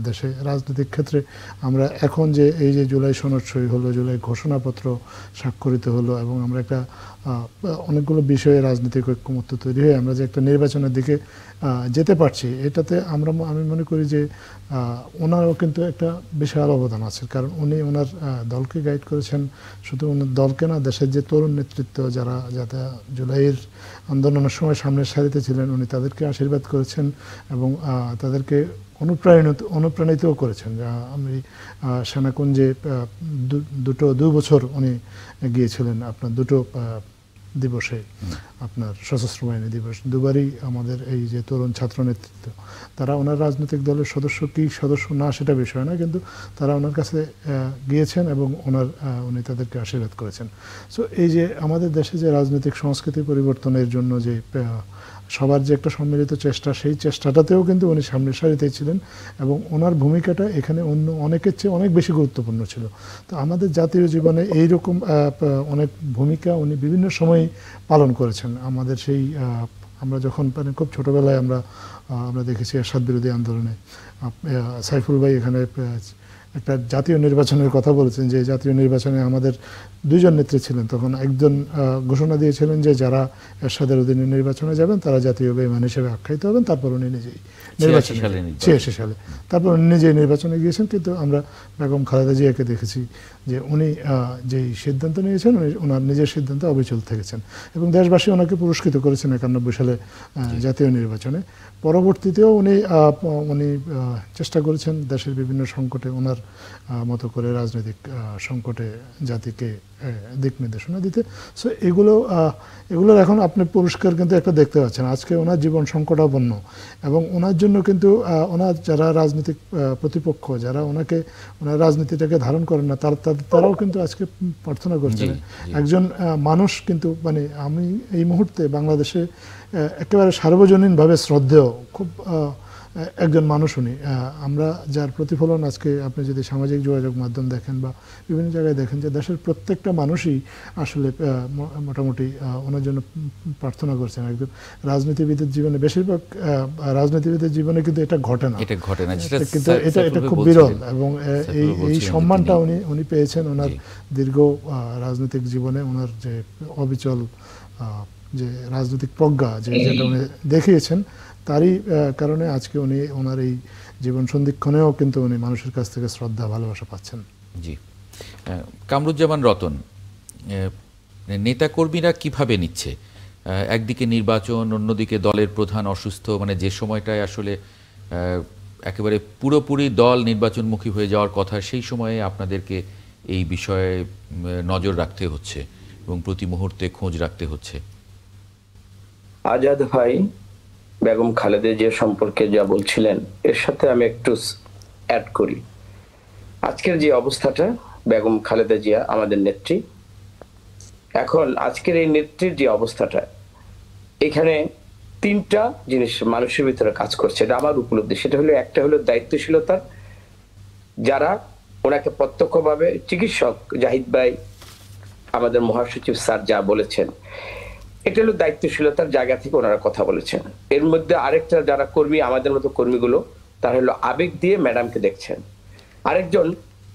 দেশে রাজনৈতিক ক্ষেত্রে আমরা এখন যে এই যে জুলাই সনদ সই হলো, জুলাই ঘোষণাপত্র স্বাক্ষরিত হলো এবং আমরা একটা অনেকগুলো বিষয়ে রাজনৈতিক ঐক্যমত্য তৈরি হয়ে আমরা যে একটা নির্বাচনের দিকে যেতে পারছি, এটাতে আমি মনে করি যে ওনারও কিন্তু একটা বিশাল অবদান আছে। কারণ উনি ওনার দলকে গাইড করেছেন, শুধু ওনার দলকে না, দেশের যে তরুণ নেতৃত্ব যাতে জুলাইয়ের আন্দোলনের সময় সামনের সারিতে ছিলেন, উনি তাদেরকে আশীর্বাদ করেছেন এবং তাদেরকে অনুপ্রাণিতও করেছেন। আমি সেনাকুঞ্জে 2 বছর উনি গিয়েছিলেন আপনার 2 দিবসে, আপনার সশস্ত্র বাহিনী দিবস, দুবারই আমাদের এই যে তরুণ ছাত্র নেতৃত্ব তারা ওনার রাজনৈতিক দলের সদস্য কি সদস্য না সেটা বিষয় না, কিন্তু তারা ওনার কাছে গিয়েছেন এবং উনি তাদেরকে আশীর্বাদ করেছেন। সো এই যে আমাদের দেশে যে রাজনৈতিক সংস্কৃতি পরিবর্তনের জন্য যে সবার যে একটা সম্মিলিত চেষ্টা, সেই চেষ্টাটাতেও কিন্তু উনি সামনের সারিতেই ছিলেন এবং ওনার ভূমিকাটা এখানে অন্য অনেকের চেয়ে অনেক বেশি গুরুত্বপূর্ণ ছিল। তো আমাদের জাতীয় জীবনে এইরকম অনেক ভূমিকা উনি বিভিন্ন সময় পালন করেছেন। আমাদের সেই আমরা যখন খুব ছোটোবেলায় আমরা দেখেছি এরশাদ বিরোধী আন্দোলনে সাইফুল ভাই এখানে একটা জাতীয় নির্বাচনের কথা বলেছেন, যে জাতীয় নির্বাচনে আমাদের 2 জন নেত্রী ছিলেন। তখন একজন ঘোষণা দিয়েছিলেন যে যারা এরশাদের অধীনে নির্বাচনে যাবেন তারা জাতীয় বেঈমান হিসেবে আখ্যায়িত হবেন। তারপর উনি নিজেই 86 সালে তারপর উনি নিজেই নির্বাচনে গিয়েছেন। কিন্তু আমরা বেগম খালেদা জিয়াকে দেখেছি যে উনি যেই সিদ্ধান্ত নিয়েছেন ওনার নিজের সিদ্ধান্তে অবিচল থেকেছেন এবং দেশবাসী ওনাকে পুরস্কৃত করেছেন 91 সালে জাতীয় নির্বাচনে। পরবর্তীতেও উনি চেষ্টা করেছেন দেশের বিভিন্ন সংকটে ওনার মতো করে রাজনৈতিক সংকটে জাতিকে দিক নির্দেশনা দিতে। সো এগুলোর এখন আপনি পুরস্কার কিন্তু একটা দেখতে পাচ্ছেন। আজকে ওনার জীবন সংকটাপন্ন এবং ওনার জন্য কিন্তু ওনার যারা রাজনৈতিক প্রতিপক্ষ, যারা ওনার রাজনীতিটাকে ধারণ করেন না, তারাও কিন্তু আজকে প্রার্থনা করছেন। একজন মানুষ কিন্তু মানে আমি এই মুহূর্তে বাংলাদেশে একেবারে সার্বজনীনভাবে শ্রদ্ধেয় খুব একজন মানুষ উনি। আমরা যার প্রতিফলন আজকে আপনি যদি সামাজিক যোগাযোগ মাধ্যম দেখেন বা বিভিন্ন জায়গায় দেখেন যে দেশের প্রত্যেকটা মানুষই আসলে মোটামুটি ওনার জন্য প্রার্থনা করছেন। একজন রাজনীতিবিদের জীবনে, বেশিরভাগ রাজনীতিবিদের জীবনে কিন্তু এটা ঘটে না, কিন্তু এটা খুব বিরল এবং এই সম্মানটা উনি পেয়েছেন ওনার দীর্ঘ রাজনৈতিক জীবনে। ওনার যে অবিচল যে রাজনৈতিক প্রজ্ঞা যেটা উনি দেখিয়েছেন, তারই কারণে আজকে উনি ওনার এই জীবন সন্ধিক্ষণেও কিন্তু উনি মানুষের কাছ থেকে শ্রদ্ধা ভালোবাসা পাচ্ছেন। জি, কামরুজ্জামান রতন, নেতাকর্মীরা কিভাবে নিচ্ছে? একদিকে নির্বাচন, অন্যদিকে দলের প্রধান অসুস্থ, মানে যে সময়টায় আসলে একেবারে পুরোপুরি দল নির্বাচনমুখী হয়ে যাওয়ার কথা, সেই সময়ে আপনাদেরকে এই বিষয়ে নজর রাখতে হচ্ছে এবং প্রতি মুহূর্তে খোঁজ রাখতে হচ্ছে। আজাদ ভাই বেগম খালেদা জিয়া সম্পর্কে যা বলছিলেন এর সাথে আমি একটু অ্যাড করি। আজকের যে অবস্থাটা, বেগম খালেদা জিয়া আমাদের নেত্রী, এখন আজকের এই নেত্রীর যে অবস্থাটা, এখানে 3টা জিনিস মানুষের ভিতরে কাজ করছে, এটা আমার উপলব্ধি। সেটা হলো, একটা হলো দায়িত্বশীলতা, যারা ওনাকে প্রত্যক্ষভাবে চিকিৎসক জাহিদ ভাই আমাদের মহাসচিব স্যার যা বলেছেন, এটা হলো দায়িত্বশীলতার জায়গা থেকে ওনারা কথা বলেছেন। এর মধ্যে আরেকটা যারা কর্মী, আমাদের মতো কর্মীগুলো, তারা হলো আবেগ দিয়ে ম্যাডামকে দেখছেন। আরেকজন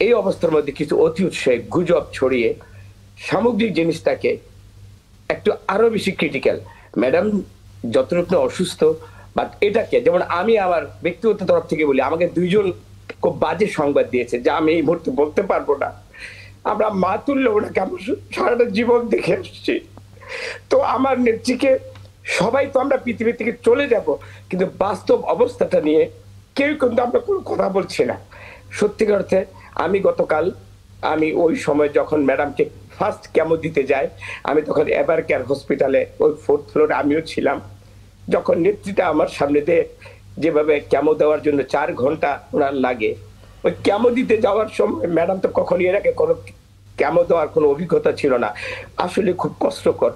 এই অবস্থার মধ্যে কিছু অতি উৎসাহে গুজব ছড়িয়ে সামগ্রিক জিনিসটাকে একটু আরো বেশি ক্রিটিক্যাল, ম্যাডাম যতটুকু অসুস্থ, বাট এটাকে যেমন আমি আমার ব্যক্তিগত তরফ থেকে বলি, আমাকে দুইজন খুব বাজে সংবাদ দিয়েছে যা আমি এই মুহূর্তে বলতে পারবো না। আমরা মা তুললে ওনাকে আমরা সারাটা জীবন দেখে আসছি। তো আমার নেত্রীকে সবাই তো আমরা পৃথিবী থেকে চলে যাব, কিন্তু বাস্তব অবস্থাটা নিয়ে কেউ কিন্তু আমরা কোনো কথা বলছি না। সত্যিকার অর্থে আমি গতকাল আমি ওই সময় যখন ম্যাডামকে ফার্স্ট কেমো দিতে যাই, আমি তখন এভার কেয়ার হসপিটালে ওই 4th ফ্লোরে আমিও ছিলাম। যখন নেত্রীটা আমার সামনে দিয়ে যেভাবে কেমো দেওয়ার জন্য 4 ঘন্টা ওনার লাগে, ওই কেমো দিতে যাওয়ার সময় ম্যাডাম তো কখনই এর আগে কোনো কেমো দেওয়ার কোনো অভিজ্ঞতা ছিল না, আসলে খুব কষ্টকর।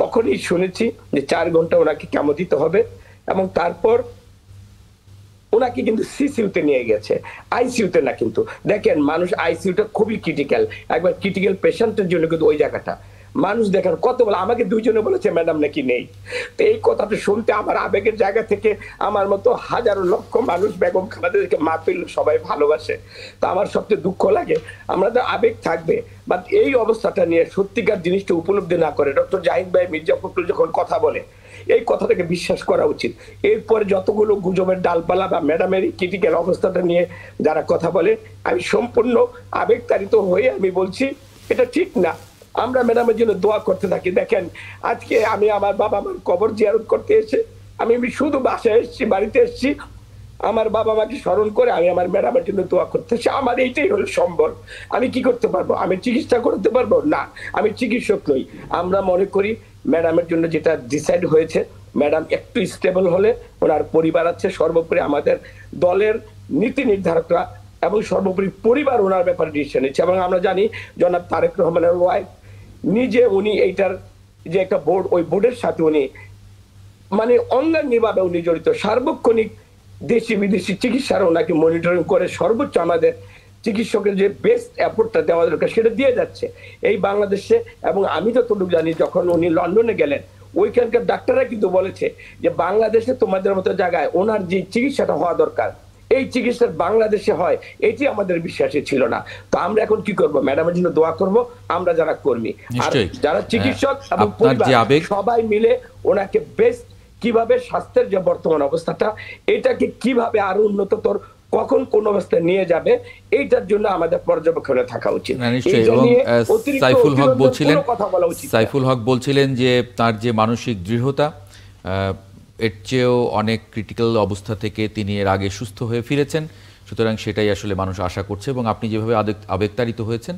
তখনই শুনেছি যে 4 ঘন্টা ওনাকে কেমো দিতে হবে, এবং তারপর ওনাকে কিন্তু সিসিউতে নিয়ে গেছে, আইসিইউতে না। কিন্তু দেখেন মানুষ আইসিইউটা খুবই ক্রিটিক্যাল, একবার ক্রিটিক্যাল পেশেন্টের জন্য কিন্তু ওই জায়গাটা মানুষ দেখেন কত বলে, আমাকে দুইজনে বলেছে ম্যাডাম নাকি নেই। তো এই কথাটা শুনতে আমার আবেগের জায়গা থেকে আমার মতো হাজারো লক্ষ মানুষ বেগম খালেদাকে মা পেল সবাই ভালোবাসে, তো আমার সবচেয়ে দুঃখ লাগে। আমাদের আবেগ থাকবে, বাট এই অবস্থাটা নিয়ে সত্যিকার জিনিসটা উপলব্ধি না করে ডক্টর জাহিদ ভাই, মির্জা ফখরুল যখন কথা বলে এই কথাটাকে বিশ্বাস করা উচিত। এরপরে যতগুলো গুজবের ডালপালা বা ম্যাডামের ক্রিটিক্যাল অবস্থাটা নিয়ে যারা কথা বলে, আমি সম্পূর্ণ আবেগতাড়িত হয়ে আমি বলছি এটা ঠিক না। আমরা ম্যাডামের জন্য দোয়া করতে থাকি। দেখেন আজকে আমি আমার বাবা মার কবর জিয়ারত করতে এসে আমি শুধু বাসায় এসেছি, বাড়িতে এসেছি, আমার বাবা মাকে স্মরণ করে আমি আমার ম্যাডামের জন্য দোয়া করতেছি। আমার এইটাই হলো সম্বল। আমি কি করতে পারবো? আমি চিকিৎসা করতে পারবো না, আমি চিকিৎসক নই। আমরা মনে করি ম্যাডামের জন্য যেটা ডিসাইড হয়েছে, ম্যাডাম একটু স্টেবল হলে ওনার পরিবার আছে, সর্বোপরি আমাদের দলের নীতি নির্ধারকরা এবং সর্বোপরি পরিবার ওনার ব্যাপারে ডিসিশন নিচ্ছে। এবং আমরা জানি জনাব তারেক রহমানের ওয়াইফ নিজে, উনি এইটার যে একটা বোর্ড, ওই বোর্ডের সাথে উনি মানে অঙ্গাঙ্গিভাবে উনি জড়িত। সার্বক্ষণিক দেশি বিদেশি চিকিৎসার ওনাকে মনিটরিং করে সর্বোচ্চ আমাদের চিকিৎসকের যে বেস্ট এফোর্টটা দেওয়া দরকার সেটা দিয়ে যাচ্ছে এই বাংলাদেশে। এবং আমি যতটুকু জানি যখন উনি লন্ডনে গেলেন, ওইখানকার ডাক্তাররা কিন্তু বলেছে যে বাংলাদেশে তোমাদের মতো জায়গায় ওনার যে চিকিৎসাটা হওয়া দরকার, এই চিকিৎসা বাংলাদেশে হয়, এটি আমাদের বিশ্বাসে ছিল না। তো আমরা এখন কি করব? ম্যাডামের জন্য দোয়া করব, আমরা যারা কর্মী আর যারা চিকিৎসক এবং পরিবার সবাই মিলে ওনাকে বেস্ট কিভাবে স্বাস্থ্যের যে বর্তমান অবস্থাটা, এটাকে কিভাবে আরো উন্নততর কখন কোন অবস্থায় নিয়ে যাবে, এইটার জন্য আমাদের পর্যবেক্ষণে থাকা উচিত। সাইফুল হক বলছিলেন যে তার যে মানসিক দৃঢ়তা, এর চেয়েও অনেক ক্রিটিক্যাল অবস্থা থেকে তিনি এর আগে সুস্থ হয়ে ফিরেছেন, সুতরাং সেটাই আসলে মানুষ আশা করছে। এবং আপনি যেভাবে আবেগতাড়িত হয়েছেন,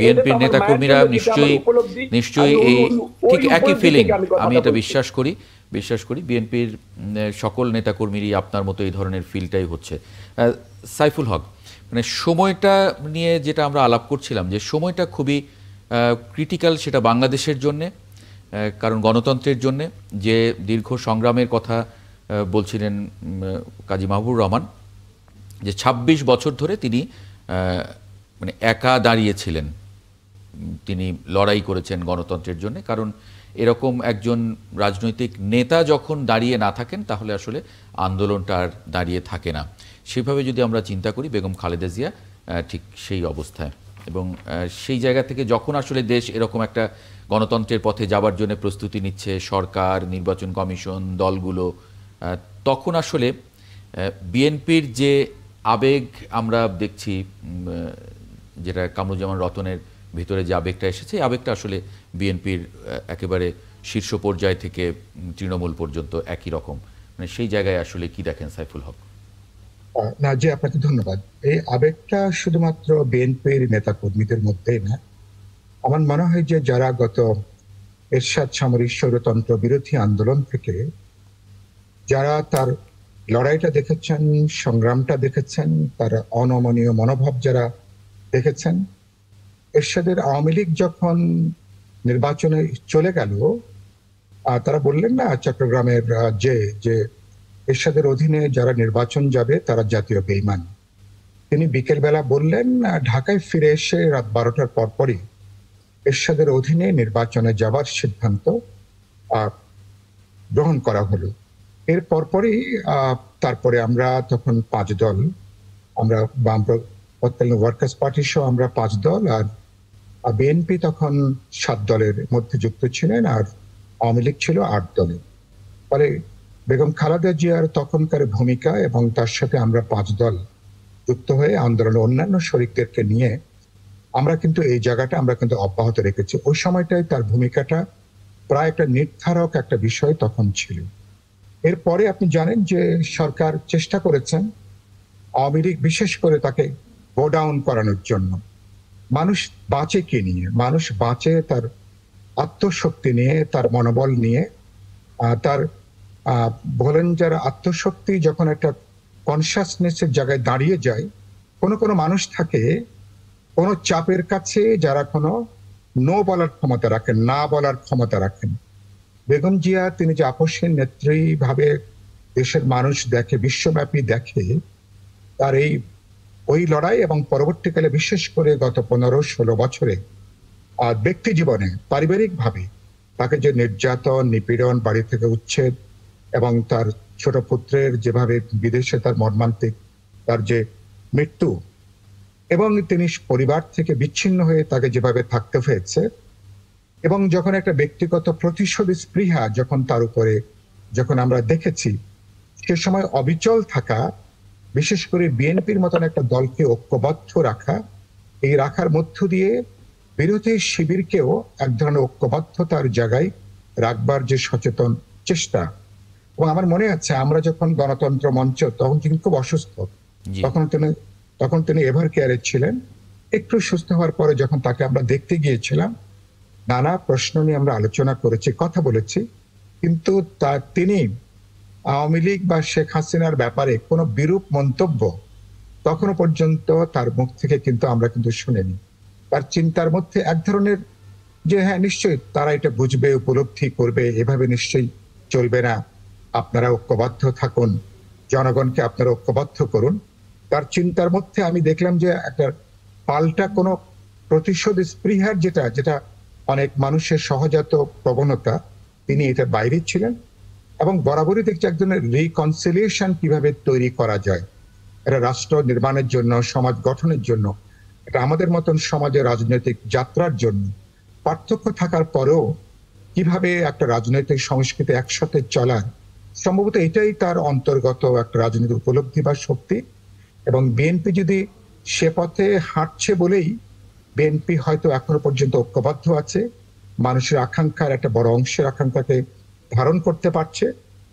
বিএনপির নেতাকর্মীরা নিশ্চয়ই এই ঠিক একই ফিলিং, আমি এটা বিশ্বাস করি বিএনপির সকল নেতাকর্মীরই আপনার মতো এই ধরনের ফিলটাই হচ্ছে। সাইফুল হক, মানে সময়টা নিয়ে যেটা আমরা আলাপ করছিলাম, যে সময়টা খুবই ক্রিটিক্যাল, সেটা বাংলাদেশের জন্যে, কারণ গণতন্ত্রের জন্যে যে দীর্ঘ সংগ্রামের কথা বলছিলেন কাজী মাহবুবুর রহমান, যে ২৬ বছর ধরে তিনি মানে একা দাঁড়িয়েছিলেন, তিনি লড়াই করেছেন গণতন্ত্রের জন্য। কারণ এরকম একজন রাজনৈতিক নেতা যখন দাঁড়িয়ে না থাকেন, তাহলে আসলে আন্দোলনটা আর দাঁড়িয়ে থাকে না। সেভাবে যদি আমরা চিন্তা করি, বেগম খালেদা জিয়া ঠিক সেই অবস্থায়, এবং সেই জায়গা থেকে যখন আসলে দেশ এরকম একটা গণতন্ত্রের পথে যাবার জন্য প্রস্তুতি নিচ্ছে, সরকার, নির্বাচন কমিশন, দলগুলো, তখন আসলে বিএনপির যে আবেগ আমরা দেখছি, যেটা কামরুজ্জামান রতনের ভিতরে যে আবেগটা এসেছে, এই আবেগটা আসলে বিএনপির একেবারে শীর্ষ পর্যায় থেকে তৃণমূল পর্যন্ত একই রকম। মানে সেই জায়গায় আসলে কি দেখেন সাইফুল হক? না, জি, আপনাকে ধন্যবাদ। এই আবেগটা শুধুমাত্র বিএনপির নেতা কর্মীদের মধ্যেই না, আমার মনে হয় যে যারা গত এরশাদ সামরিক স্বৈরতন্ত্র বিরোধী আন্দোলন থেকে যারা তার লড়াইটা দেখেছেন, সংগ্রামটা দেখেছেন, তার অনমনীয় মনোভাব যারা দেখেছেন, এরশাদের আওয়ামী লীগ যখন নির্বাচনে চলে গেল, তারা বললেন না চট্টগ্রামের যে এরশাদের অধীনে যারা নির্বাচন যাবে তারা জাতীয় বেঈমান। তিনি বিকেল বেলা বললেন, ঢাকায় ফিরে এসে রাত 12টার পরপরই এরশাদের অধীনে নির্বাচনে যাবার সিদ্ধান্ত গ্রহণ করা হলো। এর পরপরই তারপরে আমরা তখন 5 দল, আমরা তৎকালীন ওয়ার্কার্স পার্টি সহ আমরা 5 দল, আর বিএনপি তখন 7 দলের মধ্যে যুক্ত ছিলেন, আর আওয়ামী লীগ ছিল 8 দলের। ফলে বেগম খালেদা জিয়ার তখনকার ভূমিকা এবং তার সাথে আমরা 5 দল যুক্ত হয়ে আন্দোলনের অন্যান্য শরিকদেরকে নিয়ে আমরা কিন্তু এই জায়গাটা আমরা কিন্তু অব্যাহত রেখেছি। ওই সময়টাই তার ভূমিকাটা প্রায় একটা নির্ধারক একটা বিষয় তখন ছিল। এরপরে আপনি জানেন যে সরকার চেষ্টা করেছেন আওয়ামী লীগ বিশেষ করে তাকে গো ডাউন করানোর জন্য। মানুষ বাঁচে কি নিয়ে? মানুষ বাঁচে তার আত্মশক্তি নিয়ে, তার মনোবল নিয়ে। তার বলেন যারা আত্মশক্তি যখন একটা কনসাসনেসের জায়গায় দাঁড়িয়ে যায়, কোনো মানুষ থাকে কোনো চাপের কাছে যারা কোনো নো বলার ক্ষমতা রাখেন, না বলার ক্ষমতা রাখেন। বেগম জিয়া তিনি যে আপসহীন নেত্রী ভাবে দেশের মানুষ দেখে, বিশ্বব্যাপী দেখে, তার ওই লড়াই এবং পরবর্তীকালে বিশেষ করে গত 15-16 বছরে ব্যক্তি জীবনে পারিবারিক ভাবে তাকে যে নির্যাতন, নিপীড়ন, বাড়ি থেকে উচ্ছেদ এবং তার ছোট পুত্রের যেভাবে বিদেশে তার মর্মান্তিক তার যে মৃত্যু, এবং তিনি পরিবার থেকে বিচ্ছিন্ন হয়ে তাকে যেভাবে থাকতে হয়েছে, এবং যখন একটা ব্যক্তিগত প্রতিশোধ স্পৃহা যখন তার উপরে যখন আমরা দেখেছি, সে সময় অবিচল থাকা, বিশেষ করে বিএনপির মতন একটা দলকে ঐক্যবদ্ধ রাখা, এই রাখার মধ্য দিয়ে বিরোধী শিবিরকেও এক ধরনের ঐক্যবদ্ধতার জায়গায় রাখবার যে সচেতন চেষ্টা। এবং আমার মনে আছে আমরা যখন গণতন্ত্র মঞ্চ তখন তিনি খুব অসুস্থ, তখন তিনি এভার কেয়ারে ছিলেন। একটু সুস্থ হওয়ার পরে যখন তাকে আমরা দেখতে গিয়েছিলাম, নানা প্রশ্ন নিয়ে আমরা আলোচনা করেছি, কথা বলেছি, কিন্তু তিনি আওয়ামী লীগ বা শেখ হাসিনার ব্যাপারে কোনো বিরূপ মন্তব্য তখনো পর্যন্ত তার মুখ থেকে কিন্তু আমরা কিন্তু শুনিনি। তার চিন্তার মধ্যে এক ধরনের যে হ্যাঁ নিশ্চয়ই তারা এটা বুঝবে, উপলব্ধি করবে, এভাবে নিশ্চয়ই চলবে না, আপনারা ঐক্যবদ্ধ থাকুন, জনগণকে আপনারা ঐক্যবদ্ধ করুন। তার চিন্তার মধ্যে আমি দেখলাম যে একটা পাল্টা কোনো প্রতিশোধ স্পৃহার যেটা অনেক মানুষের সহজাত প্রবণতা, তিনি এটা বাইরে ছিলেন। এবং বরাবরই দেখছি এক ধরনের রিকনসিলিয়েশন কিভাবে তৈরি করা যায় এটা রাষ্ট্র নির্মাণের জন্য, সমাজ গঠনের জন্য, এটা আমাদের মতন সমাজের রাজনৈতিক যাত্রার জন্য পার্থক্য থাকার পরেও কিভাবে একটা রাজনৈতিক সংস্কৃতি একসাথে চলার, সম্ভবত এটাই তার অন্তর্গত একটা রাজনৈতিক উপলব্ধি বা শক্তি। এবং বিএনপি যদি সে পথে হাঁটছে বলেই বিএনপি হয়তো এখনো পর্যন্ত ঐক্যবদ্ধ আছে, মানুষের আকাঙ্ক্ষার একটা বড় অংশের আকাঙ্ক্ষাকে ধারণ করতে পারছে,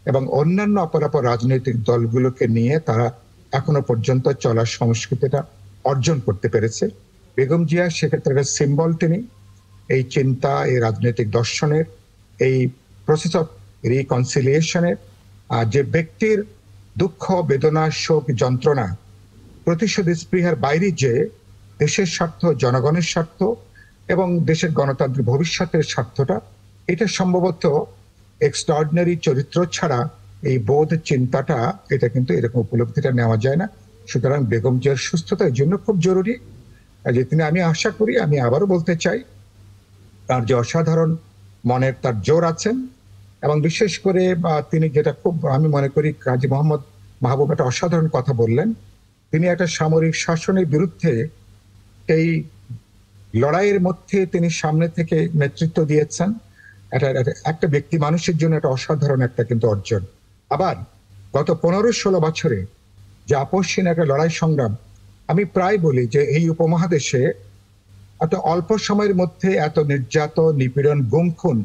এবং অন্যান্য অপরাপর রাজনৈতিক দলগুলোকে নিয়ে তারা এখনো পর্যন্ত চলার সংস্কৃতিটা অর্জন করতে পেরেছে। বেগম জিয়া সেক্ষেত্রে একটা সিম্বল। তিনি এই চিন্তা, এই রাজনৈতিক দর্শনের, এই প্রসেস অফ রিকনসিলিয়েশনের, যে ব্যক্তির দুঃখ, বেদনা, শোক, যন্ত্রণা, প্রতিশোধ স্পৃহার বাইরে যে দেশের স্বার্থ, জনগণের স্বার্থ এবং দেশের গণতান্ত্রিক ভবিষ্যতের স্বার্থটা, এটা সম্ভবত এক্সট্রাঅর্ডিনারি চরিত্র ছাড়া এই বোধ চিন্তাটা, এটা কিন্তু এরকম উপলব্ধিটা নেওয়া যায় না। সুতরাং বেগম জিয়ার সুস্থতা এই জন্য খুব জরুরি যে তিনি, আমি আশা করি, আমি আবারও বলতে চাই, তার যে অসাধারণ মনের তার জোর আছেন, এবং বিশেষ করে তিনি যেটা খুব আমি মনে করি কাজী মোহাম্মদ মাহবুব একটা অসাধারণ কথা বললেন, তিনি একটা সামরিক শাসনের বিরুদ্ধে এই লড়াইয়ের মধ্যে তিনি সামনে থেকে নেতৃত্ব দিয়েছেন। একটা ব্যক্তি মানুষের জন্য একটা অসাধারণ একটা কিন্তু অর্জন। আবার গত 15-16 বছরে যে আপসহীন একটা লড়াই সংগ্রাম, আমি প্রায় বলি যে এই উপমহাদেশে এত অল্প সময়ের মধ্যে এত নির্যাতন, নিপীড়ন, গুম খুন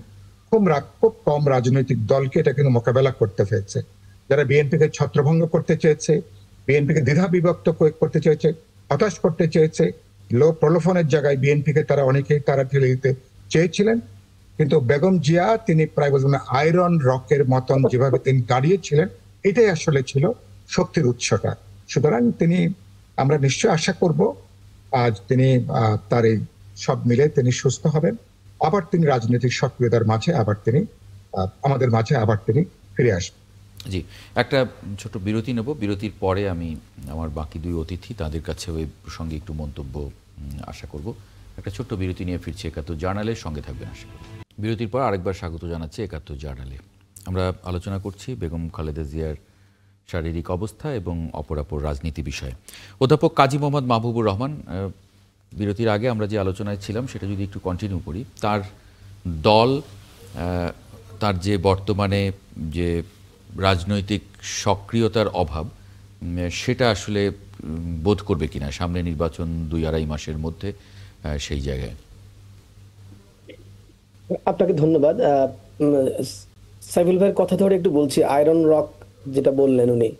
খুব কম রাজনৈতিক দলকে এটা কিন্তু মোকাবেলা করতে হয়েছে। যারা বিএনপিকে ছত্রভঙ্গ করতে চেয়েছে, বিএনপিকে দ্বিধা বিভক্ত করতে চেয়েছে, হতাশ করতে চেয়েছে, প্রলোভনের জায়গায় বিএনপিকে তারা অনেকেই তারা ঠেলে দিতে চেয়েছিলেন, কিন্তু বেগম জিয়া তিনি প্রায় বলবেন আয়রন রকের মতন যেভাবে তিনি দাঁড়িয়েছিলেন, এটাই আসলে ছিল শক্তির উৎসটা। সুতরাং তিনি, আমরা নিশ্চয় আশা করব আজ তিনি তার এই সব মিলে তিনি সুস্থ হবেন, আবার তিনি রাজনৈতিক সক্রিয়তার মাঝে আবার তিনি আমাদের মাঝে আবার তিনি ফিরে আসবেন। জি, একটা ছোট বিরতি নেব। বিরতির পরে আমি আমার বাকি দুই অতিথি তাদের কাছে ওই প্রসঙ্গে একটু মন্তব্য আশা করব। একটা ছোট্ট বিরতি নিয়ে ফিরছি ৭১ জার্নালের সঙ্গে থাকবেন আশা করি। বিরতির পর আরেকবার স্বাগত জানাচ্ছি ৭১ জার্নালে। আমরা আলোচনা করছি বেগম খালেদা জিয়ার শারীরিক অবস্থা এবং অপরাপর রাজনীতি বিষয়ে। অধ্যাপক কাজী মোহাম্মদ মাহবুবুর রহমান, বিরতির আগে আমরা যে আলোচনায় ছিলাম সেটা যদি একটু কন্টিনিউ করি, তার দল তার যে বর্তমানে যে রাজনৈতিক সক্রিয়তার অভাব সেটা আসলে বোধ করবে কিনা সামনে নির্বাচন 2-2.5 মাসের মধ্যে সেই জায়গায়? আপনাকে ধন্যবাদ। সাইফুল ভাইয়ের কথা ধরে একটু বলছি, আয়রন রক যেটা বললেন উনি,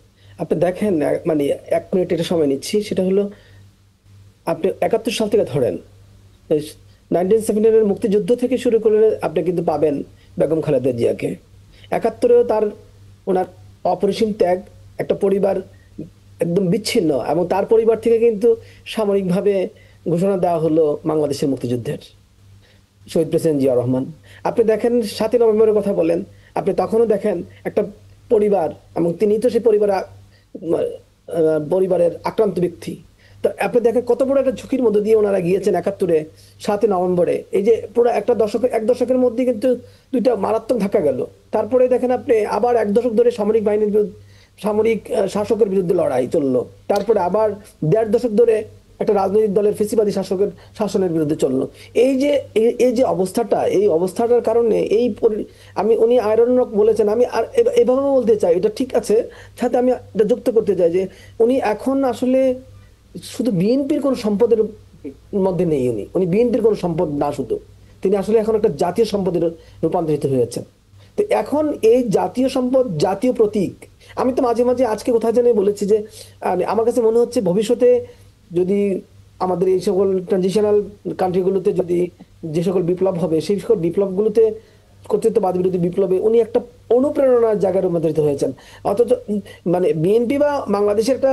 আপনি দেখেন, মানে 1 মিনিট এটা সময় নিচ্ছি, সেটা হলো আপনি 71 সাল থেকে ধরেন, 1979 মুক্তিযুদ্ধ থেকে শুরু করলে আপনি কিন্তু পাবেন বেগম খালেদা জিয়াকে। 71-এও ওনার অপরিসীম ত্যাগ, একটা পরিবার একদম বিচ্ছিন্ন, এবং তার পরিবার থেকে কিন্তু সামরিকভাবে ঘোষণা দেওয়া হলো বাংলাদেশের মুক্তিযুদ্ধের, শহীদ প্রেসিডেন্ট জিয়া রহমান। আপনি দেখেন 7ই নভেম্বরের কথা বলেন, আপনি তখনও দেখেন একটা পরিবার, এবং তিনি তো সেই পরিবারের আক্রান্ত ব্যক্তি। তো আপনি দেখেন কত বড় একটা ঝুঁকির মধ্যে দিয়ে ওনারা গিয়েছেন 71-এ 7ই নভেম্বরে। এই যে পুরো এক দশকের মধ্যে কিন্তু 2টা মারাত্মক ধাক্কা গেল। তারপরে দেখেন আপনি আবার 1 দশক ধরে সামরিক শাসকের বিরুদ্ধে লড়াই চললো। তারপরে আবার 1.5 দশক ধরে একটা রাজনৈতিক দলের ফেসিবাদী শাসনের বিরুদ্ধে চললো। এই যে অবস্থাটা, এই অবস্থাটার কারণে উনি আয়রন রক বলেছেন, আমি আর এভাবে বলতে চাই, এটা ঠিক আছে, সাথে আমি এটা যুক্ত করতে চাই যে উনি এখন আসলে শুধু বিএনপির কোনো সম্পদের মধ্যে নেই। উনি বিএনপির কোনো সম্পদ না, শুধু তিনি আসলে এখন একটা জাতীয় সম্পদের রূপান্তরিত হয়েছেন। তো এখন এই জাতীয় সম্পদ, জাতীয় প্রতীক, আমি তো মাঝে মাঝে আজকে কোথায় জানি বলেছি যে আমার কাছে মনে হচ্ছে ভবিষ্যতে যদি আমাদের এই সকল ট্রানজিশনাল কান্ট্রিগুলোতে যদি যে সকল বিপ্লব হবে, সেই সকল বিপ্লবগুলোতে, কর্তৃত্ববাদ বিরোধী বিপ্লবে উনি একটা অনুপ্রেরণার জায়গায় রূপান্তরিত হয়েছেন। অথচ মানে বিএনপি বা বাংলাদেশের একটা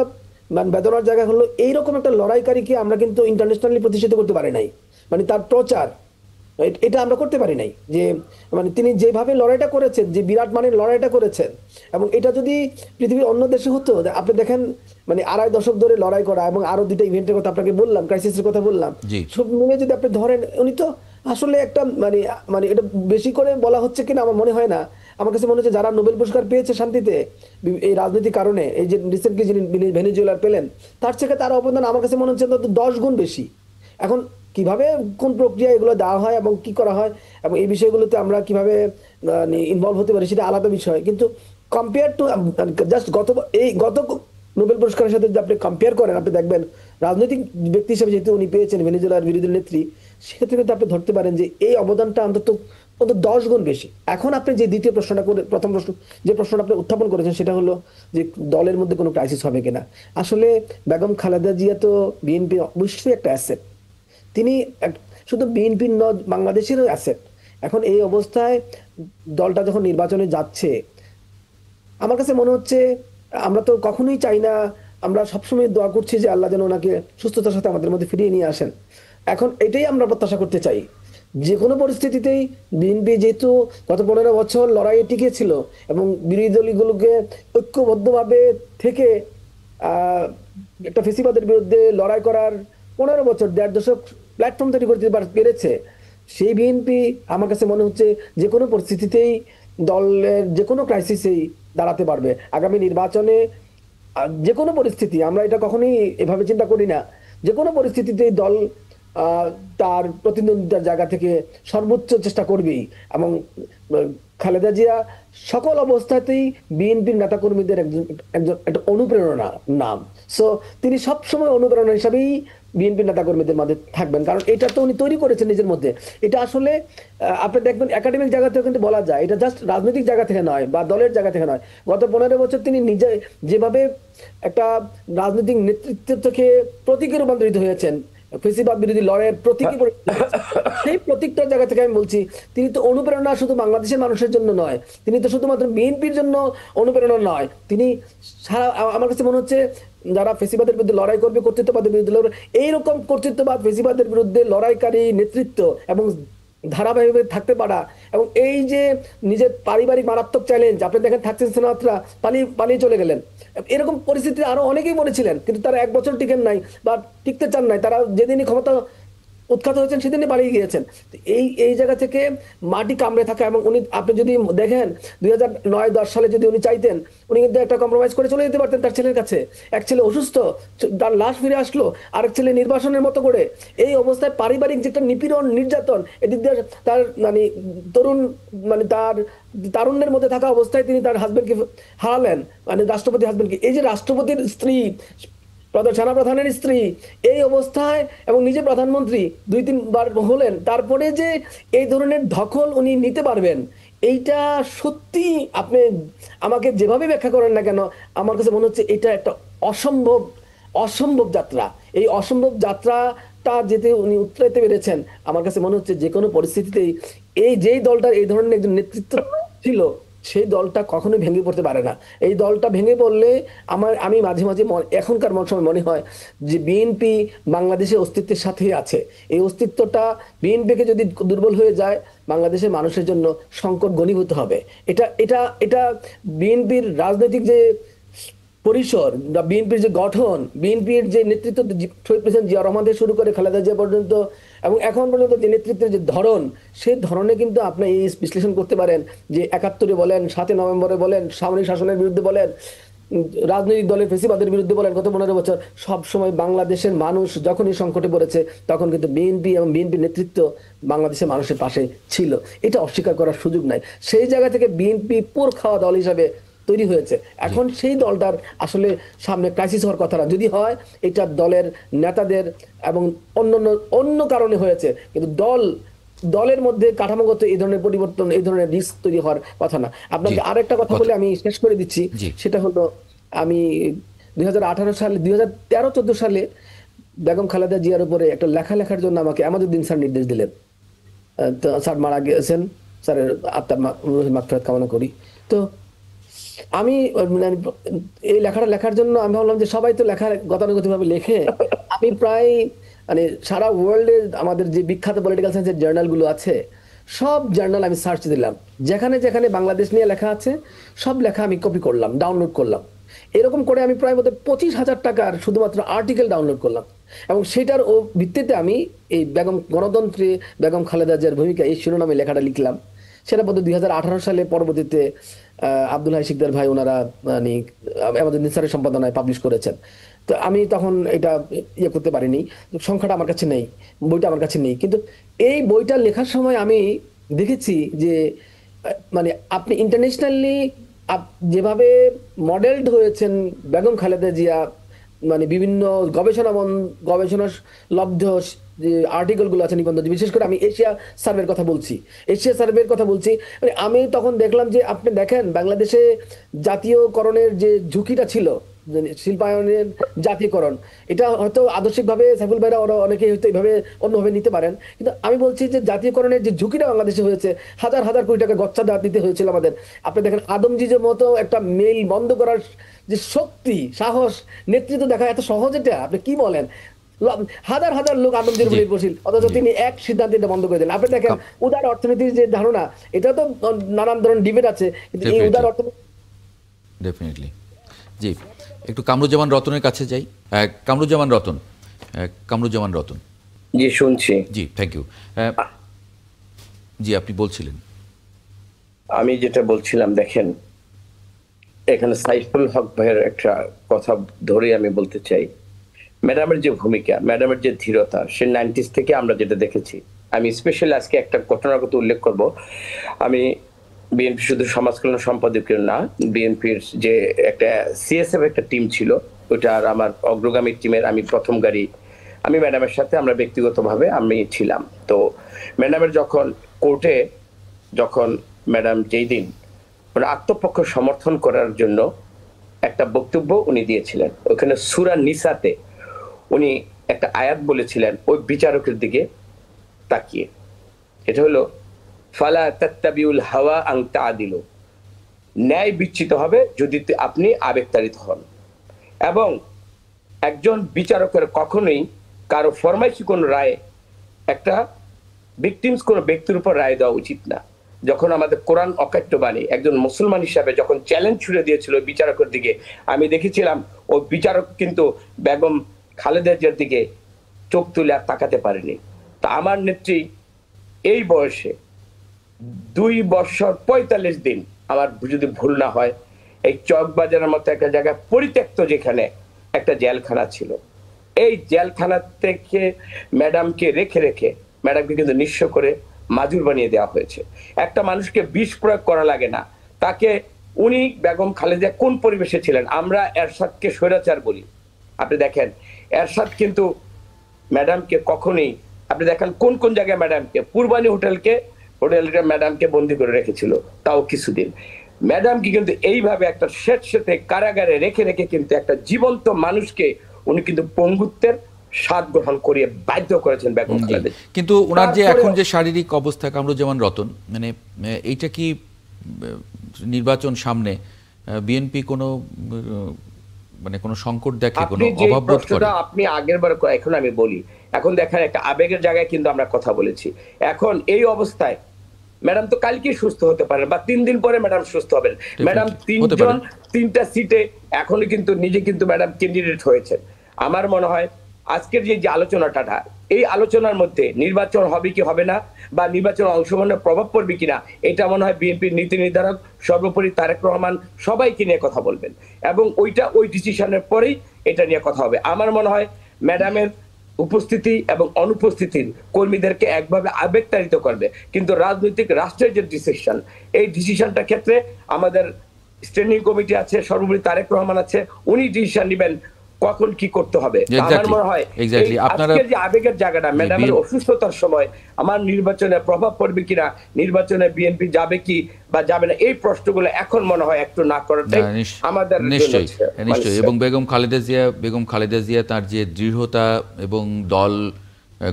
মানে বেদনার জায়গা হলো এইরকম একটা লড়াইকারীকে আমরা কিন্তু ইন্টারন্যাশনালি প্রতিষ্ঠিত করতে পারি নাই। মানে তার প্রচার এটা আমরা করতে পারি নাই, যে মানে তিনি যেভাবে লড়াইটা করেছেন, যে বিরাট মানের লড়াইটা করেছেন, এবং এটা যদি পৃথিবীর অন্য দেশে হতো, আপনি দেখেন মানে 2.5 দশক ধরে লড়াই করা, এবং আরো 2টা ইভেন্টের কথা আপনাকে বললাম, ক্রাইসিসের কথা বললাম, সব মিলে যদি আপনি ধরেন, উনি তো আসলে একটা মানে এটা বেশি করে বলা হচ্ছে কিনা আমার মনে হয় না। আমার কাছে মনে হচ্ছে যারা নোবেল পুরস্কার পেয়েছে শান্তিতে এই রাজনৈতিক কারণে, এই যে রিসেন্টলি যিনি ভেনেজুয়েলার পেলেন, তার থেকে তার অবদান আমার কাছে মনে হচ্ছে 10 গুণ বেশি। এখন কিভাবে কোন প্রক্রিয়া এগুলো দেওয়া হয় এবং কি করা হয় এবং এই বিষয়গুলোতে আমরা কিভাবে ইনভলভ হতে পারি সেটা আলাদা বিষয়, কিন্তু কম্পেয়ার টু জাস্ট গত নোবেল পুরস্কারের সাথে যদি আপনি কম্পেয়ার করেন, আপনি দেখবেন রাজনৈতিক ব্যক্তি হিসেবে যেহেতু উনি পেয়েছেন, ভেনেজুয়েলার বিরোধী নেত্রী, সেক্ষেত্রে কিন্তু আপনি ধরতে পারেন যে এই অবদানটা অন্তত 10 গুণ বেশি। এখন আপনি যে দ্বিতীয় প্রশ্নটা করে, প্রথম প্রশ্ন যে প্রশ্নটা আপনি উত্থাপন করেছেন সেটা হলো যে দলের মধ্যে কোনো ক্রাইসিস হবে কিনা। আসলে বেগম খালেদা জিয়া তো বিএনপি অবশ্যই একটা অ্যাসেট, তিনি শুধু বিএনপির নয়, বাংলাদেশেরও অ্যাসেট। এখন এই অবস্থায় দলটা যখন নির্বাচনে যাচ্ছে, আমার কাছে মনে হচ্ছে আমরা তো কখনোই চাই না, আমরা সবসময় দোয়া করছি যে আল্লাহ যেন ওনাকে সুস্থতার সাথে আমাদের মধ্যে ফিরিয়ে নিয়ে আসেন। এখন এটাই আমরা প্রত্যাশা করতে চাই, যে কোনো পরিস্থিতিতেই বিএনপি যেহেতু গত 15 বছর লড়াইয়ে টিকেছিল এবং বিরোধী দলগুলোকে ঐক্যবদ্ধভাবে থেকে একটা ফেসিবাদের বিরুদ্ধে লড়াই করার 15 বছর, 1.5 দশক প্ল্যাটফর্ম তৈরি করতে পেরেছে, সেই বিএনপি আমার কাছে মনে হচ্ছে যে কোনো পরিস্থিতিতেই দলের যে কোনো ক্রাইসিসেই দাঁড়াতে পারবে। আগামী নির্বাচনে যে কোনো পরিস্থিতি, আমরা এটা কখনোই এভাবে চিন্তা করি না, যে কোনো পরিস্থিতিতেই দল তার প্রতিদ্বন্দ্বিতার জায়গা থেকে সর্বোচ্চ চেষ্টা করবেই, এবং খালেদা জিয়া সকল অবস্থাতেই বিএনপির নেতাকর্মীদের একজন একটা অনুপ্রেরণা নাম। সো তিনি সবসময় অনুপ্রেরণা হিসাবেই বিএনপির নেতাকর্মীদের মধ্যে থাকবেন, কারণ এটা তো উনি তৈরি করেছেন নিজের মধ্যে। এটা আসলে আপনি দেখবেন একাডেমিক জায়গা থেকে কিন্তু বলা যায়, এটা জাস্ট রাজনৈতিক জায়গা থেকে নয় বা দলের জায়গা থেকে নয়। গত 15 বছর তিনি নিজে যেভাবে একটা রাজনৈতিক নেতৃত্ব থেকে প্রতীকে রূপান্তরিত হয়েছেন, ফেসিবাদ বিরোধী লড়াইয়ের প্রতীকী, সেই প্রতীকটার জায়গা থেকে আমি বলছি, তিনি তো অনুপ্রেরণা শুধু বাংলাদেশের মানুষের জন্য নয়, তিনি তো শুধুমাত্র বিএনপির জন্য অনুপ্রেরণা নয়, তিনি সারা, আমার কাছে মনে হচ্ছে যারা ফেসিবাদের বিরুদ্ধে লড়াই করবে, কর্তৃত্ববাদের বিরুদ্ধে লড়বে, এইরকম কর্তৃত্ববাদ ফেসিবাদের বিরুদ্ধে লড়াইকারী নেতৃত্ব এবং ধারাবাহিকভাবে থাকতে পারা, এবং এই যে নিজের পারিবারিক মারাত্মক চ্যালেঞ্জ, আপনি দেখেন থাকসিন সিনহাতরা পালিয়ে চলে গেলেন, এরকম পরিস্থিতি আরো অনেকেই বলেছিলেন, কিন্তু তারা 1 বছর টিকেন নাই বা টিকতে চান নাই। তারা যেদিনই ক্ষমতা উৎখাত হয়েছেন সেদিনই পালিয়ে গিয়েছেন। তো এই জায়গা থেকে মাটি কামড়ে থাকা, এবং উনি, আপনি যদি দেখেন 2009-10 সালে যদি উনি চাইতেন, উনি কিন্তু একটা কম্প্রোমাইজ করে চলে যেতে পারতেন তার ছেলের কাছে। এক ছেলে অসুস্থ, তার লাশ ফিরে আসলো, আরেক ছেলে নির্বাসনের মতো করে। এই অবস্থায় পারিবারিক যে একটা নিপীড়ন, নির্যাতন, এদিক দিয়ে তার মানে তরুণ, মানে তার তারুণ্যের মধ্যে থাকা অবস্থায় তিনি তার হাজবেন্ডকে হারালেন, মানে রাষ্ট্রপতি হাজবেন্ডকে। এই যে রাষ্ট্রপতির স্ত্রী, সেনাপ্রধানের স্ত্রী, এই অবস্থায়, এবং নিজে প্রধানমন্ত্রী 2-3 বার হলেন, তারপরে যে এই ধরনের দখল উনি নিতে পারবেন, এইটা সত্যি আপনি আমাকে যেভাবে ব্যাখ্যা করেন না কেন, আমার কাছে মনে হচ্ছে এটা একটা অসম্ভব অসম্ভব যাত্রা। এই অসম্ভব যাত্রাটা যেতে উনি উতরাইতে পেরেছেন, আমার কাছে মনে হচ্ছে যে কোনো পরিস্থিতিতেই যেই দলটার এই ধরনের একজন নেতৃত্ব ছিল, সেই দলটা কখনোই ভেঙে পড়তে পারে না। এই দলটা ভেঙে পড়লে আমি মাঝে মাঝে এখনকার সময় মনে হয় যে বিএনপি বাংলাদেশের অস্তিত্বের সাথেই আছে। এই অস্তিত্বটা, বিএনপিকে যদি দুর্বল হয়ে যায়, বাংলাদেশের মানুষের জন্য সংকট ঘনীভূত হবে। এটা এটা এটা বিএনপির রাজনৈতিক যে পরিসর বা বিএনপির যে গঠন, বিএনপির যে নেতৃত্ব, শহীদ প্রেসিডেন্ট জিয়া রহমান থেকে শুরু করে খালেদা জিয়া পর্যন্ত, এবং এখন পর্যন্ত যে নেতৃত্বের যে ধরন, সেই ধরনে কিন্তু আপনি এই বিশ্লেষণ করতে পারেন যে 71-এ বলেন, 7 নভেম্বরে বলেন, সামরিক শাসনের বিরুদ্ধে বলেন, রাজনৈতিক দলের ফেসিবাদের বিরুদ্ধে বলেন, গত 15 বছর সব সময় বাংলাদেশের মানুষ যখনই সংকটে পড়েছে, তখন কিন্তু বিএনপি এবং বিএনপি নেতৃত্ব বাংলাদেশের মানুষের পাশে ছিল। এটা অস্বীকার করার সুযোগ নাই। সেই জায়গা থেকে বিএনপি পোর খাওয়া দল হিসাবে তৈরি হয়েছে। এখন সেই দলটার আসলে সামনে ক্রাইসিস হওয়ার কথা না, যদি হয় এটা দলের নেতাদের এবং অন্য কারণে হয়েছে, কিন্তু দলের মধ্যে কাঠামোগত এই ধরনের পরিবর্তন, এই ধরনের রিস্ক তৈরি হওয়ার কথা না। আপনাকে আরেকটা কথা বলে আমি শেষ করে দিচ্ছি। সেটা হলো, আমি 2018 সালে, 2013-14 সালে বেগম খালেদা জিয়ার উপরে একটা লেখার জন্য আমাকে আমাদউদ্দিন স্যার নির্দেশ দিলেন। তো স্যার মারা গেছেন, স্যারের আত্মার মাগফিরাত কামনা করি। তো আমি এই লেখার জন্য আমি ভাবলাম যে সবাই তো লেখা গতানুগতিক ভাবে লেখে, আমি প্রায় মানে সারা ওয়ার্ল্ডে আমাদের যে বিখ্যাত পলিটিক্যাল সায়েন্সের জার্নালগুলো আছে, সব জার্নাল আমি সার্চ দিলাম, যেখানে যেখানে বাংলাদেশ নিয়ে লেখা আছে সব লেখা আমি কপি করলাম, ডাউনলোড করলাম। এরকম করে আমি প্রায় 25,000 টাকার শুধুমাত্র আর্টিকেল ডাউনলোড করলাম, এবং সেটার ভিত্তিতে আমি এই গণতন্ত্রে বেগম খালেদা জিয়ার ভূমিকা, এই শিরোনামে লেখাটা লিখলাম। সেটা 2018 সালে পরবর্তীতে আব্দুল হাই শিকদার ভাই, ওনারা মানে আমাদের নিসারের সম্পাদনায় পাবলিশ করেছেন। তো আমি তখন এটা করতে পারিনি, সংখ্যাটা আমার কাছে নেই, বইটা আমার কাছে নেই। কিন্তু এই বইটা লেখার সময় আমি দেখেছি যে মানে আপনি ইন্টারন্যাশনালি যেভাবে মডেলড হয়েছেন বেগম খালেদা জিয়া, মানে বিভিন্ন গবেষণা লব্ধ যে আর্টিকেল গুলো আছে, নিবন্ধ, বিশেষ করে আমি এশিয়া সার্ভের কথা বলছি, মানে আমি তখন দেখলাম যে আপনি দেখেন বাংলাদেশে জাতীয়করণের যে ঝুঁকিটা ছিল, শিল্পায়নের জাতীয়করণ, এটা হয়তো আদর্শিকভাবে সাইফুল ভাইরা ওরা অনেকেই হয়তো এইভাবে অন্যভাবে নিতে পারেন, কিন্তু আমি বলছি যে জাতীয়করণের যে ঝুঁকিটা বাংলাদেশে হয়েছে, হাজার হাজার কোটি টাকা গচ্ছা দিতে হয়েছিল আমাদের। আপনি দেখেন আদমজিজের মতো একটা মেইল বন্ধ করার যে শক্তি, সাহস, নেতৃত্ব দেখা এত সহজ, এটা আপনি কি বলেন? হাজার হাজার লোক আনন্দের উপর নির্ভরশীল, অথচ তিনি এক সিদ্ধান্তে এটা বন্ধ করে দেন। আপনি দেখেন উদার অর্থনীতির যে ধারণা, এটা তো নানান ধরনের ডিবেট আছে, কিন্তু এই উদার অর্থনীতি ডেফিনেটলি। জি, একটু কামরুজ্জামান রতনের কাছে যাই। কামরুজ্জামান রতন। জি, শুনছি। জি, থ্যাংক ইউ। জি, আপনি বলছিলেন। আমি যেটা বলছিলাম, দেখেন এখানে সাইফুল হক ভাইয়ের একটা কথা ধরে আমি বলতে চাই, ম্যাডামের যে ভূমিকা, ম্যাডামের যে ধীরতা, সে 90s থেকে আমরা যেটা দেখেছি। আমি স্পেশালি আজকে একটা ঘটনার কথা উল্লেখ করব। আমি বিএনপি শুধু সমাজ কল্যাণ সম্পাদকীয় না, বিএনপির যে একটা সিএসএফ একটা টিম ছিল, ওটার আমার অগ্রগামী টিমের আমি প্রথম গাড়ি, আমি ম্যাডামের সাথে আমরা ব্যক্তিগতভাবে আমি ছিলাম। তো ম্যাডামের কোর্টে যখন ম্যাডাম যেই দিন মানে আত্মপক্ষ সমর্থন করার জন্য একটা বক্তব্য উনি দিয়েছিলেন, ওখানে সূরা নিসাতে উনি একটা আয়াত বলেছিলেন ওই বিচারকের দিকে তাকিয়ে, এটা হলো ফালা তাত্তাবিউল হাওয়া আন তাআদিলু, ন্যায় বিচ্যুত হবে যদি আপনি আবেগতাড়িত হন, এবং একজন বিচারকের কখনোই কারো ফরমাইশি কোনো রায়, একটা ভিকটিমস কোনো ব্যক্তির উপর রায় দেওয়া উচিত না। যখন আমাদের কোরআন অকাট্য বাণী একজন মুসলমান হিসাবে যখন চ্যালেঞ্জ ছুড়ে দিয়েছিল বিচারকের দিকে, আমি দেখেছিলাম ও বিচারক কিন্তু বেগম খালেদা জিয়ার দিকে চোখ তুলে আর তাকাতে পারেনি। তা আমার নেত্রী এই বয়সে 2 বছর 45 দিন, আমার যদি ভুল না হয়, এই চকবাজারের মতো একটা জায়গায় পরিত্যক্ত যেখানে একটা জেলখানা ছিল, এই জেলখানা থেকে ম্যাডামকে রেখে ম্যাডামকে কিন্তু নিঃস্ব করে মাজুর বানিয়ে দেওয়া হয়েছে। একটা মানুষকে বিষ প্রয়োগ করা লাগে না তাকে। উনি বেগম খালেদা কোন পরিবেশে ছিলেন? আমরা এরশাদকে স্বৈরাচার বলি। আপনি দেখেন এরশাদ কিন্তু ম্যাডামকে কখনোই, আপনি দেখেন কোন কোন জায়গায় ম্যাডামকে, পূর্বানী হোটেলকে ম্যাডামকে বন্দি করে রেখেছিল, তাও কিছুদিন। ম্যাডামকে কিন্তু এইভাবে একটা স্বেচ্ছাতে কারাগারে রেখে কিন্তু একটা জীবন্ত মানুষকে উনি কিন্তু পঙ্গুত্বের স্বাদ গ্রহণ করিয়ে বাধ্য করেছেন বেগম খালেদা। কিন্তু ওনার যে এখন যে শারীরিক অবস্থা, কামরুজ্জামান রতন, মানে এইটা কি নির্বাচন সামনে বিএনপি কোনো মানে কোনো সংকট দেখে, কোনো অভাব বোধ করে? আপনি আগের বার, এখন আমি বলি, এখন দেখেন একটা আবেগের জায়গায় কিন্তু আমরা কথা বলেছি। এখন এই অবস্থায় ম্যাডাম তো কালকেই সুস্থ হতে পারেন বা 3 দিন পরে ম্যাডাম সুস্থ হবেন। ম্যাডাম 3টা সিটে এখনো কিন্তু নিজে কিন্তু ম্যাডাম ক্যান্ডিডেট হয়েছেন। আমার মনে হয় আজকের যে আলোচনাটা, এই আলোচনার মধ্যে নির্বাচন হবে কি হবে না বা নির্বাচন অংশগ্রহণের প্রভাব পড়বে কিনা, এটা মনে হয় বিএনপির নীতি নির্ধারক সর্বোপরি তারেক রহমান সবাইকে নিয়ে কথা বলবেন এবং ওই ডিসিশনের পরেই এটা নিয়ে কথা হবে। আমার মনে হয় ম্যাডামের উপস্থিতি এবং অনুপস্থিতির কর্মীদেরকে একভাবে আবেগতাড়িত করবে, কিন্তু রাজনৈতিক রাষ্ট্রের যে ডিসিশন, এই ডিসিশনটা ক্ষেত্রে আমাদের স্ট্যান্ডিং কমিটি আছে, সর্বোপরি তারেক রহমান আছে, উনি ডিসিশন নেবেন কখন কি করতে হবে। আমার মনে হয় আজকের যে আবেগের জায়গাটা, ম্যাডামের অসুস্থতার সময় আমার নির্বাচনে প্রভাব পড়বে কিনা, নির্বাচনে বিএনপি যাবে কি বা যাবে না, এই প্রশ্নগুলো এখন মনে হয় একটু না করাটাই আমাদের নিশ্চয়ই। এবং বেগম খালেদা জিয়া তার যে দৃঢ়তা এবং দল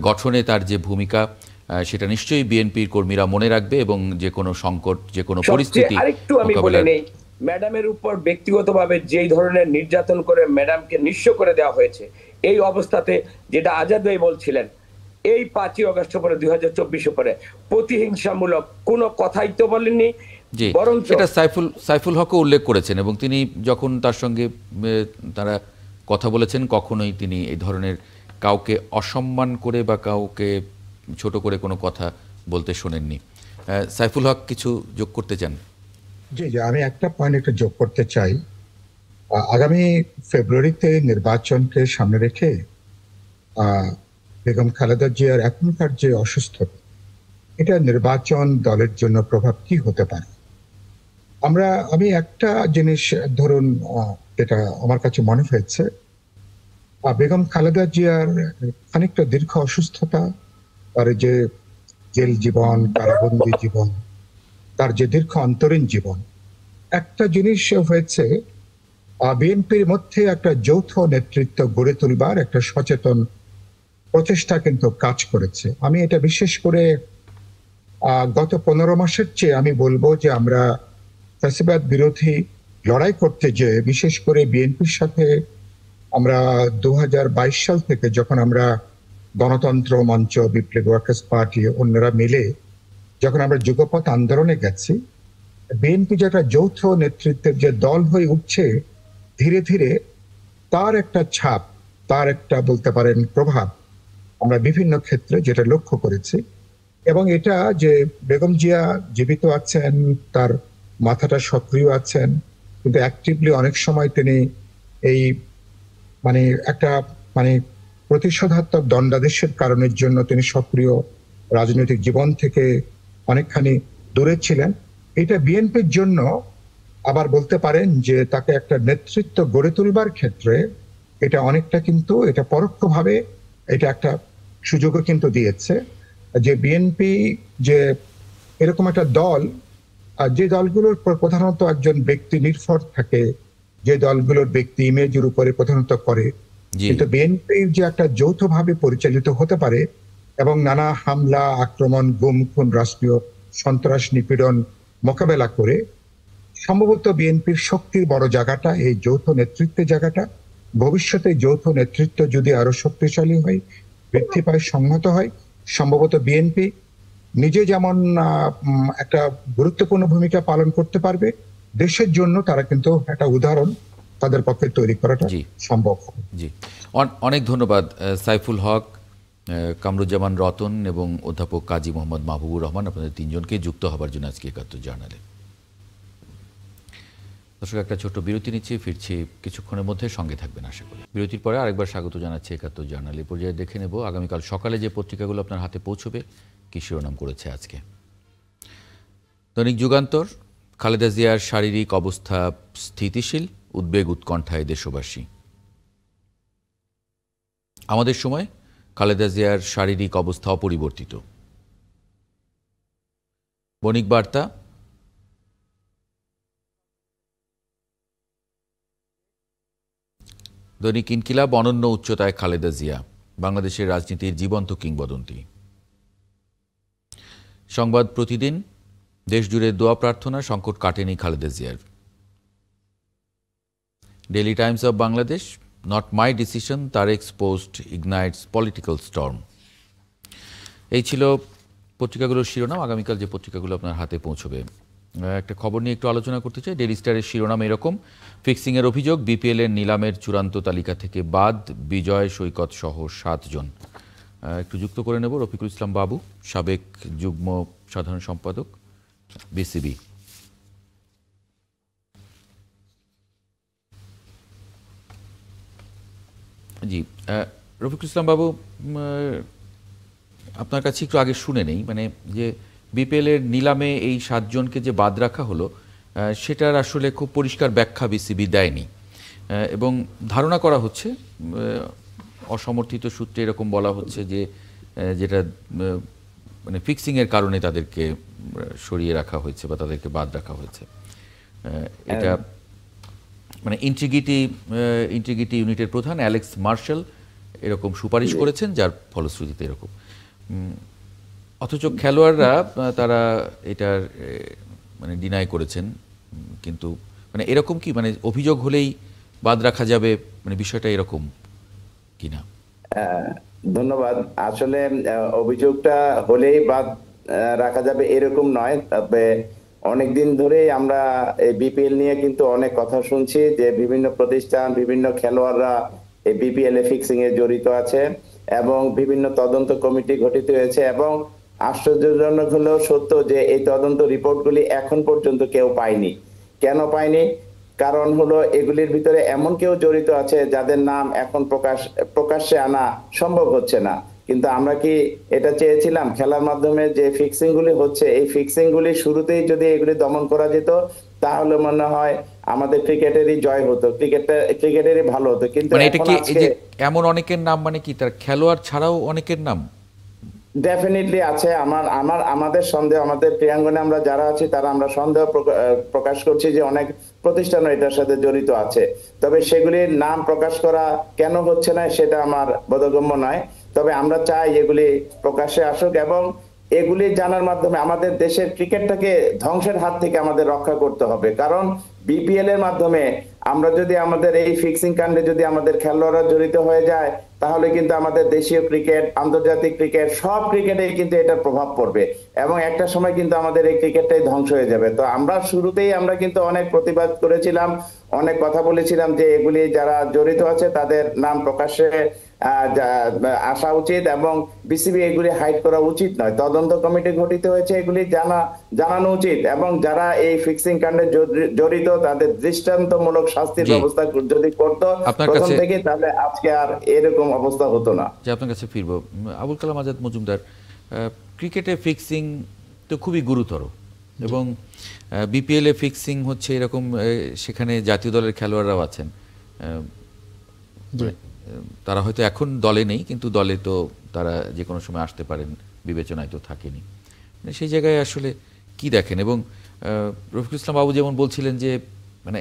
গঠনে তার যে ভূমিকা, সেটা নিশ্চয়ই বিএনপির কর্মীরা মনে রাখবে এবং যে কোনো সংকট, যে কোনো পরিস্থিতি। আরেকটু আমি বলে নেই, ম্যাডামের উপর ব্যক্তিগতভাবে যেই ধরনের নির্যাতন করে ম্যাডামকে নিঃস্ব করে দেওয়া হয়েছে, এই অবস্থাতে যেটা আজাদ ভাই বলছিলেন, এই 5ই আগস্ট পরে 2024 পরে প্রতিহিংসামূলক কোনো কথাই তো বলেননি, বরং এটা সাইফুল হকও উল্লেখ করেছেন এবং তিনি যখন তার সঙ্গে তারা কথা বলেছেন, কখনোই তিনি এই ধরনের কাউকে অসম্মান করে বা কাউকে ছোট করে কোনো কথা বলতে শোনেননি। সাইফুল হক কিছু যোগ করতে চান? জি, আমি একটা পয়েন্ট একটু যোগ করতে চাই। আগামী ফেব্রুয়ারিতে নির্বাচনকে সামনে রেখে বেগম খালেদা জিয়ার এখনকার যে অসুস্থতা, এটা নির্বাচন দলের জন্য প্রভাব কি হতে পারে? আমি একটা জিনিস ধরুন, যেটা আমার কাছে মনে হয়েছে, বেগম খালেদা জিয়ার খানিকটা দীর্ঘ অসুস্থতা, তার যে জেল জীবন, কারাবন্দী জীবন, তার যে দীর্ঘ অন্তরীণ জীবন, একটা জিনিস হয়েছে, বিএনপির মধ্যে একটা যৌথ নেতৃত্ব গড়ে তুলবার একটা সচেতন প্রচেষ্টা কিন্তু কাজ করেছে। আমি এটা বিশেষ করে গত 15 মাসের চেয়ে আমি বলবো যে আমরা ফ্যাসিবাদ বিরোধী লড়াই করতে যে, বিশেষ করে বিএনপির সাথে আমরা 2022 সাল থেকে যখন আমরা গণতন্ত্র মঞ্চ, বিপ্লবী ওয়ার্কার্স পার্টি, অন্যরা মিলে যখন আমরা যুগপৎ আন্দোলনে গেছি, বিএনপি যে একটা যৌথ নেতৃত্বের যে দল হয়ে উঠছে, ধীরে ধীরে তার একটা ছাপ, তার একটা বলতে পারেন প্রভাব আমরা বিভিন্ন ক্ষেত্রে যেটা লক্ষ্য করেছি। এবং এটা যে বেগম জিয়া জীবিত আছেন, তার মাথাটা সক্রিয় আছেন, কিন্তু অ্যাক্টিভলি অনেক সময় তিনি এই একটা প্রতিশোধাত্মক দণ্ডাদেশের কারণের জন্য তিনি সক্রিয় রাজনৈতিক জীবন থেকে অনেকখানি দূরে ছিলেন। এটা বিএনপির জন্য আবার বলতে পারেন যে তাকে একটা নেতৃত্ব গড়ে তুলবার ক্ষেত্রে এটা অনেকটা কিন্তু এটা পরোক্ষভাবে এটা একটা সুযোগও কিন্তু দিয়েছে, যে বিএনপি যে এরকম একটা দল, যে দলগুলোর প্রধানত একজন ব্যক্তি নির্ভর থাকে, যে দলগুলোর ব্যক্তি ইমেজের উপরে প্রধানত করে, কিন্তু বিএনপি যে একটা যৌথভাবে পরিচালিত হতে পারে এবং নানা হামলা, আক্রমণ, গুম খুন, রাষ্ট্রীয় সন্ত্রাস, নিপীড়ন মোকাবেলা করে, সম্ভবত বিএনপির শক্তির বড় জায়গাটা এই যৌথ নেতৃত্বের জায়গাটা। ভবিষ্যতে যৌথ নেতৃত্ব যদি আরো শক্তিশালী হয়, বৃদ্ধি পায়, সংহত হয়, সম্ভবত বিএনপি নিজে যেমন একটা গুরুত্বপূর্ণ ভূমিকা পালন করতে পারবে, দেশের জন্য তারা কিন্তু একটা উদাহরণ তাদের পক্ষে তৈরি করাটা সম্ভব। জি, অনেক ধন্যবাদ সাইফুল হক, কামরুজ্জামান রতন এবং অধ্যাপক কাজী মোহাম্মদ মাহবুবুর রহমান, আপনাদের তিনজনকে যুক্ত হবার জন্য আজকে ৭১ জার্নালে। দর্শক, একটা ছোট্ট বিরতি নিচ্ছি, ফিরছি কিছুক্ষণের মধ্যে, সঙ্গে থাকবেন আশা করি। বিরতির পরে আরেকবার স্বাগত জানাচ্ছি ৭১ জার্নালে। পর্যায়ে দেখে নেব আগামীকাল সকালে যে পত্রিকাগুলো আপনার হাতে পৌঁছবে কী শিরোনাম করেছে আজকে। দৈনিক যুগান্তর, খালেদা জিয়ার শারীরিক অবস্থা স্থিতিশীল, উদ্বেগ উৎকণ্ঠায় দেশবাসী। আমাদের সময় খালেদা জিয়ার শারীরিক অবস্থা অপরিবর্তিত। বণিক বার্তা, দৈনিক ইনকিলাব, অনন্য উচ্চতায় খালেদা জিয়া, বাংলাদেশের রাজনীতির জীবন্ত কিংবদন্তি। সংবাদ প্রতিদিন, দেশজুড়ে দোয়া প্রার্থনা, সংকট কাটেনি খালেদা জিয়ার। Daily Times of Bangladesh, not my decision, Tarique's post ignites political storm. এই ছিল পত্রিকাগুলোর শিরোনাম। আগামীকাল যে পত্রিকাগুলো আপনার হাতে পৌঁছবে, একটা খবর নিয়ে একটু আলোচনা করতে চাই। ডেইলি স্টারের শিরোনাম এরকম: ফিক্সিংয়ের অভিযোগ, বিপিএলের নিলামের চূড়ান্ত তালিকা থেকে বাদ বিজয় সৈকত সহ 7 জন। একটু যুক্ত করে নেব রফিকুল ইসলাম বাবু, সাবেক যুগ্ম সাধারণ সম্পাদক বিসিবি। জি, রফিকুল ইসলাম বাবু, আপনার কাছে একটু আগে শুনে নেই, মানে যে বিপিএলের নিলামে এই 7 জনকে যে বাদ রাখা হলো, সেটার আসলে খুব পরিষ্কার ব্যাখ্যা বিসিবি দেয়নি, এবং ধারণা করা হচ্ছে, অসমর্থিত সূত্রে এরকম বলা হচ্ছে যে যেটা মানে ফিক্সিংয়ের কারণে তাদেরকে সরিয়ে রাখা হয়েছে বা তাদেরকে বাদ রাখা হয়েছে। এটা মানে ইন্টিগ্রিটি ইউনিটের প্রধান অ্যালেক্স মার্শাল এরকম সুপারিশ করেছেন, যার ফলশ্রুতিতে এরকম। অথচ খেলোয়াড়রা তারা এটার মানে ডিনাই করেছেন। কিন্তু মানে এরকম কি, মানে অভিযোগ হলেই বাদ রাখা যাবে, মানে বিষয়টা এরকম কিনা? ধন্যবাদ। আসলে অভিযোগটা হলেই বাদ রাখা যাবে এরকম নয়, তবে অনেকদিন ধরেই আমরা এই বিপিএল নিয়ে কিন্তু অনেক কথা শুনছি যে বিভিন্ন প্রতিষ্ঠান, বিভিন্ন খেলোয়াড়রা এই বিপিএল এ ফিক্সিং এ জড়িত আছে এবং বিভিন্ন তদন্ত কমিটি গঠিত হয়েছে, এবং আশ্চর্যজনক হলেও সত্য যে এই তদন্ত রিপোর্টগুলি এখন পর্যন্ত কেউ পায়নি। কেন পায়নি? কারণ হলো এগুলির ভিতরে এমন কেউ জড়িত আছে যাদের নাম এখন প্রকাশ্যে আনা সম্ভব হচ্ছে না। কিন্তু আমরা কি এটা চেয়েছিলাম খেলার মাধ্যমে যে ফিক্সিং গুলি হচ্ছে, এই ফিক্সিং গুলি শুরুতেই যদি এগুলি দমন করা যেত তাহলে মনে হয় আমাদের ক্রিকেটেরই জয় হতো, ক্রিকেটেরই ভালো হতো। কিন্তু মানে এটা কি এই যে এমন অনেকের নাম, মানে কি তার খেলোয়াড় ছাড়াও অনেকের নাম ডেফিনেটলি আছে। আমাদের সন্দেহ, আমাদের ক্রীড়াঙ্গনে আমরা যারা আছি তারা আমরা সন্দেহ প্রকাশ করছি যে অনেক প্রতিষ্ঠানও এটার সাথে জড়িত আছে। তবে সেগুলির নাম প্রকাশ করা কেন হচ্ছে না সেটা আমার বোধগম্য নয়। তবে আমরা চাই এগুলি প্রকাশ্যে আসুক এবং এগুলি জানার মাধ্যমে আমাদের দেশের ক্রিকেটটাকে ধ্বংসের হাত থেকে আমাদের রক্ষা করতে হবে। কারণ বিপিএল এর মাধ্যমে আমরা যদি আমাদের এই ফিক্সিং কাণ্ডে যদি আমাদের খেলোয়াড়রা জড়িত হয়ে যায় তাহলে কিন্তু আমাদের দেশীয় ক্রিকেট, আন্তর্জাতিক ক্রিকেট, সব ক্রিকেটে কিন্তু এটার প্রভাব পড়বে এবং একটা সময় কিন্তু আমাদের এই ক্রিকেটটাই ধ্বংস হয়ে যাবে। তো আমরা শুরুতেই আমরা কিন্তু অনেক প্রতিবাদ করেছিলাম, অনেক কথা বলেছিলাম যে এগুলি যারা জড়িত আছে তাদের নাম প্রকাশ্যে আসা উচিত এবং বিসিবি এগুলি হাইড করা উচিত নয়। তদন্ত কমিটি গঠিত হয়েছে, এগুলি জানানো উচিত এবং যারা এই ফিক্সিং কাণ্ডে জড়িত তাদের দৃষ্টান্তমূলক শাস্তির ব্যবস্থা যদি করতো প্রথম থেকে, তাহলে আজকে আর এরকম অবস্থা হতো না। যে আপনার কাছে ফিরবো, আবুল কালাম আজাদ মজুমদার, ক্রিকেটে ফিক্সিং তো খুবই গুরুতর এবং বিপিএল এ ফিক্সিং হচ্ছে এরকম, সেখানে জাতীয় দলের খেলোয়াড়রাও আছেন, তারা হয়তো এখন দলে নেই কিন্তু দলে তো তারা যে কোনো সময় আসতে পারেন, বিবেচনায় তো থাকেনি। মানে সেই জায়গায় আসলে কি দেখেন? এবং রফিকুল ইসলাম বাবু যেমন বলছিলেন যে মানে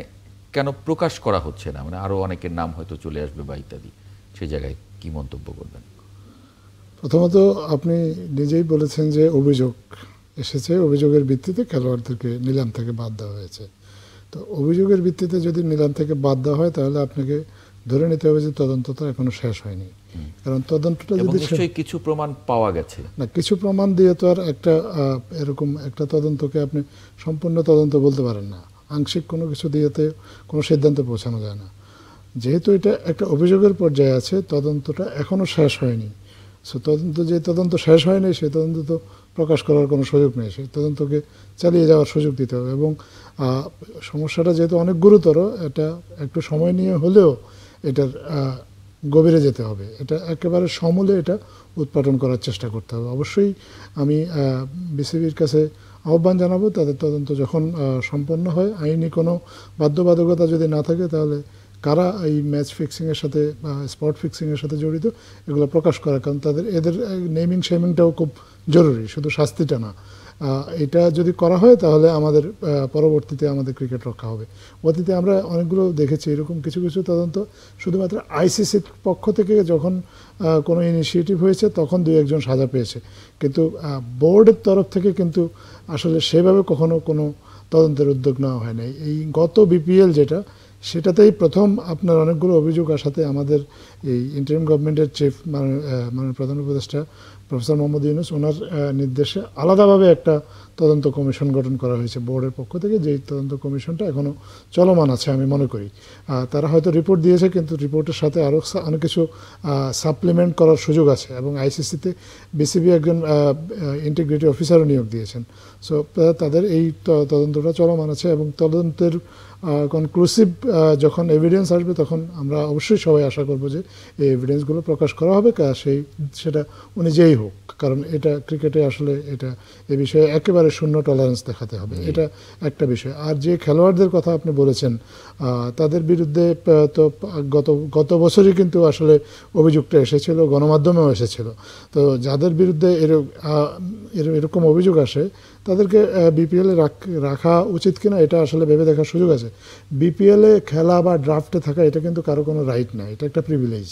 কেন প্রকাশ করা হচ্ছে না, মানে আরো অনেকের নাম হয়তো চলে আসবে বা ইত্যাদি, সেই জায়গায় কি মন্তব্য করবেন? প্রথমত আপনি নিজেই বলেছেন যে অভিযোগ এসেছে, অভিযোগের ভিত্তিতে খেলোয়াড়দেরকে নিলাম থেকে বাদ দেওয়া হয়েছে। তো অভিযোগের ভিত্তিতে যদি নিলাম থেকে বাদ দেওয়া হয় তাহলে আপনাকে ধরে নিতে হবে যে তদন্ত তো এখনো শেষ হয়নি, কারণ তদন্তটা যদি কিছু প্রমাণ পাওয়া গেছে না, কিছু প্রমাণ দিয়ে তো আর একটা এরকম একটা তদন্তকে আপনি সম্পূর্ণ তদন্ত বলতে পারেন না। আংশিক কোনো কিছু দিয়েতে কোনো সিদ্ধান্তে পৌঁছানো যায় না। যেহেতু এটা একটা অভিযোগের পর্যায়ে আছে, তদন্তটা এখনো শেষ হয়নি, সো যে তদন্ত শেষ হয়নি সেই তদন্ত তো প্রকাশ করার কোনো সুযোগ নেই, সেই তদন্তকে চালিয়ে যাওয়ার সুযোগ দিতে হবে। এবং সমস্যাটা যেহেতু অনেক গুরুতর, এটা একটু সময় নিয়ে হলেও এটার গভীরে যেতে হবে, এটা একেবারে সমূলে এটা উৎপাদন করার চেষ্টা করতে হবে। অবশ্যই আমি বিসিবির কাছে আহ্বান জানাবো, তাদের তদন্ত যখন সম্পন্ন হয়, আইনি কোনো বাধ্যবাধকতা যদি না থাকে, তাহলে কারা এই ম্যাচ ফিক্সিংয়ের সাথে বা স্পট ফিক্সিংয়ের সাথে জড়িত এগুলো প্রকাশ করা, কারণ এদের নেমিং শেমিংটাও খুব জরুরি, শুধু শাস্তিটা না। এটা যদি করা হয় তাহলে আমাদের পরবর্তীতে আমাদের ক্রিকেট রক্ষা হবে। অতীতে আমরা অনেকগুলো দেখেছি এরকম কিছু কিছু তদন্ত শুধুমাত্র আইসিসির পক্ষ থেকে যখন কোনো ইনিশিয়েটিভ হয়েছে তখন 2-1 সাজা পেয়েছে, কিন্তু বোর্ডের তরফ থেকে কিন্তু আসলে সেভাবে কখনো কোনো তদন্তের উদ্যোগ নেওয়া হয় নাই। এই গত বিপিএল সেটাতেই প্রথম আপনার অনেকগুলো অভিযোগ আসাতে আমাদের এই ইন্টারিম গভর্নমেন্টের চিফ মানে প্রধান উপদেষ্টা প্রফেসর মোহাম্মদ ইউনূস, ওনার নির্দেশে আলাদাভাবে একটা তদন্ত কমিশন গঠন করা হয়েছে বোর্ডের পক্ষ থেকে, যেই তদন্ত কমিশনটা এখনও চলমান আছে আমি মনে করি। তারা হয়তো রিপোর্ট দিয়েছে, কিন্তু রিপোর্টের সাথে আরও অনেক কিছু সাপ্লিমেন্ট করার সুযোগ আছে, এবং আইসিসিতে বিসিবি একজন ইন্টিগ্রিটি অফিসারও নিয়োগ দিয়েছেন। সো তাদের এই তদন্তটা চলমান আছে, এবং তদন্তের কনক্লুসিভ যখন এভিডেন্স আসবে তখন আমরা অবশ্যই সবাই আশা করব যে এই এভিডেন্সগুলো প্রকাশ করা হবে, সেটা উনি যেই হোক, কারণ এটা ক্রিকেটে আসলে এটা এ বিষয়ে একেবারে শূন্য টলারেন্স দেখাতে হবে, এটা একটা বিষয়। আর যে খেলোয়াড়দের কথা আপনি বলেছেন, তাদের বিরুদ্ধে তো গত বছরই কিন্তু আসলে অভিযোগটা এসেছিল, গণমাধ্যমেও এসেছিল। তো যাদের বিরুদ্ধে এরকম অভিযোগ আসে তাদেরকে বিপিএলে রাখা উচিত কিনা এটা আসলে ভেবে দেখার সুযোগ আছে। বিপিএলে খেলা বা ড্রাফটে থাকা এটা কিন্তু কারো কোনো রাইট না, এটা একটা প্রিভিলেজ।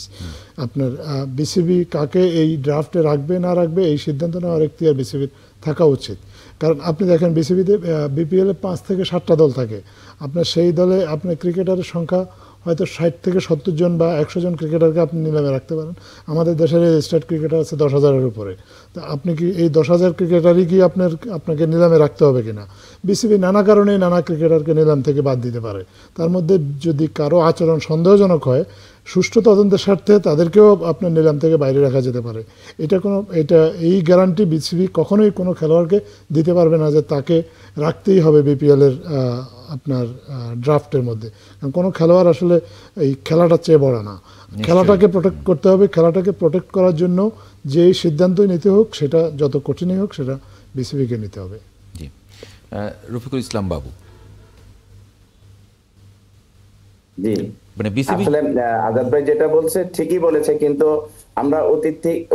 আপনার বিসিবি কাকে এই ড্রাফটে রাখবে না রাখবে এই সিদ্ধান্ত নেওয়ার এখতিয়ার বিসিবির থাকা উচিত। কারণ আপনি দেখেন বিসিবিতে বিপিএলে 5 থেকে 7টা দল থাকে, আপনার সেই দলে আপনার ক্রিকেটারের সংখ্যা হয়তো 60 থেকে 70 জন বা 100 জন ক্রিকেটারকে আপনি নিলামে রাখতে পারেন। আমাদের দেশের রেজিস্টার্ড ক্রিকেটার আছে 10,000-এর উপরে। তা আপনি কি এই 10,000 ক্রিকেটারই কি আপনাকে নিলামে রাখতে হবে কিনা? বিসিবি নানা কারণে নানা ক্রিকেটারকে নিলাম থেকে বাদ দিতে পারে। তার মধ্যে যদি কারো আচরণ সন্দেহজনক হয়, সুষ্ঠু তদন্তের স্বার্থে তাদেরকেও আপনার নিলাম থেকে বাইরে রাখা যেতে পারে। এই গ্যারান্টি বিসিবি কখনোই কোনো খেলোয়াড়কে দিতে পারবে না যে তাকে রাখতেই হবে বিপিএলের আপনার ড্রাফটের মধ্যে। কারণ কোনো খেলোয়াড় আসলে এই খেলাটার চেয়ে বড় না, খেলাটাকে প্রোটেক্ট করতে হবে। খেলাটাকে প্রোটেক্ট করার জন্য যে সিদ্ধান্তই নিতে হোক, সেটা যত কঠিনই হোক, সেটা বিসিবিকে নিতে হবে। জি, রফিকুল ইসলাম বাবু। জি, মানে বিসিবি আসলে আজাদ ভাই যেটা বলছে ঠিকই বলেছে, কিন্তু আমরা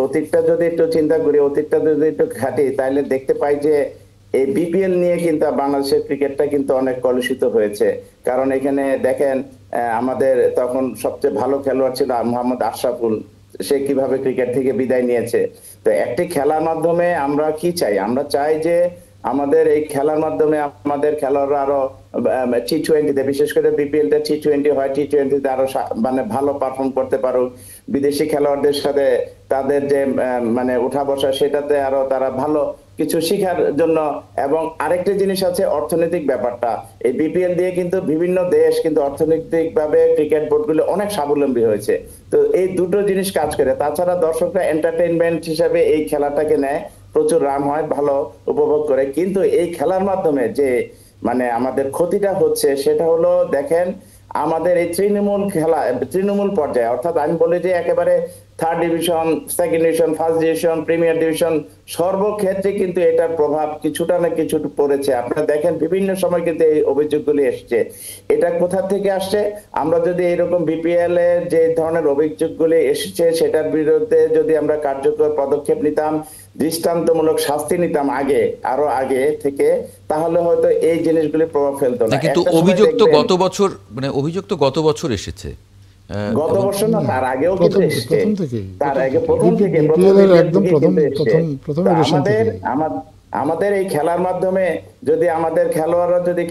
অতীতটা যদি একটু চিন্তা করি, অতীতটা যদি একটু ঘাটি, তাহলে দেখতে পাই যে এই বিপিএল নিয়ে কিন্তু বাংলাদেশের ক্রিকেটটা কিন্তু অনেক কলুষিত হয়েছে। কারণ এখানে দেখেন আমাদের তখন সবচেয়ে ভালো খেলোয়াড় ছিল মোহাম্মদ আশরাফুল, সে কিভাবে ক্রিকেট থেকে বিদায় নিয়েছে। তো একটি খেলার মাধ্যমে আমরা কি চাই? আমরা চাই যে আমাদের এই খেলার মাধ্যমে আমাদের খেলোয়াড়রা আরো টি-20তে, বিশেষ করে বিপিএলটা টি-20 হয়, টি-20তে আরো মানে ভালো পারফর্ম করতে পারুক, বিদেশি খেলোয়াড়দের সাথে তাদের যে মানে উঠা বসা, সেটাতে আরো তারা ভালো কিছু শিখার জন্য। এবং আরেকটা জিনিস আছে অর্থনৈতিক ব্যাপারটা, এই বিপিএল দিয়ে কিন্তু বিভিন্ন দেশ কিন্তু অর্থনৈতিক ভাবে ক্রিকেট বোর্ডগুলো অনেক স্বাবলম্বী হয়েছে। তো এই দুটো জিনিস কাজ করে। তাছাড়া দর্শকরা এন্টারটেইনমেন্ট হিসাবে এই খেলাটাকে নেয়, প্রচুর রান হয়, ভালো উপভোগ করে। কিন্তু এই খেলার মাধ্যমে যে মানে আমাদের ক্ষতিটা হচ্ছে সেটা হলো, দেখেন আমাদের এই তৃণমূল পর্যায়ে, অর্থাৎ আমি বলি যে একেবারে 3rd division, 2nd division, 1st division, premier division, সর্বক্ষেত্রে কিন্তু এটার প্রভাব কিছুটা না কিছু পড়েছে। আপনারা দেখেন বিভিন্ন সময় কিন্তু এই অভিযোগগুলি এসছে। এটা কোথা থেকে আসছে? আমরা যদি এরকম বিপিএল এর যে ধরনের অভিযোগগুলি এসেছে সেটার বিরুদ্ধে যদি আমরা কার্যকর পদক্ষেপ নিতাম, দৃষ্টান্তমূলক শাস্তি নিতাম আরো আগে থেকে, তাহলে হয়তো এই জিনিসগুলি প্রভাব ফেলতো না। কিন্তু অভিযোগ তো গত বছর এসেছে, গত বছর না, তার আগেও কিন্তু এসেছে, তার আগে প্রথম থেকে আমাদের এই খেলার মাধ্যমে যদি আমাদের খেলোয়াড়রা যদি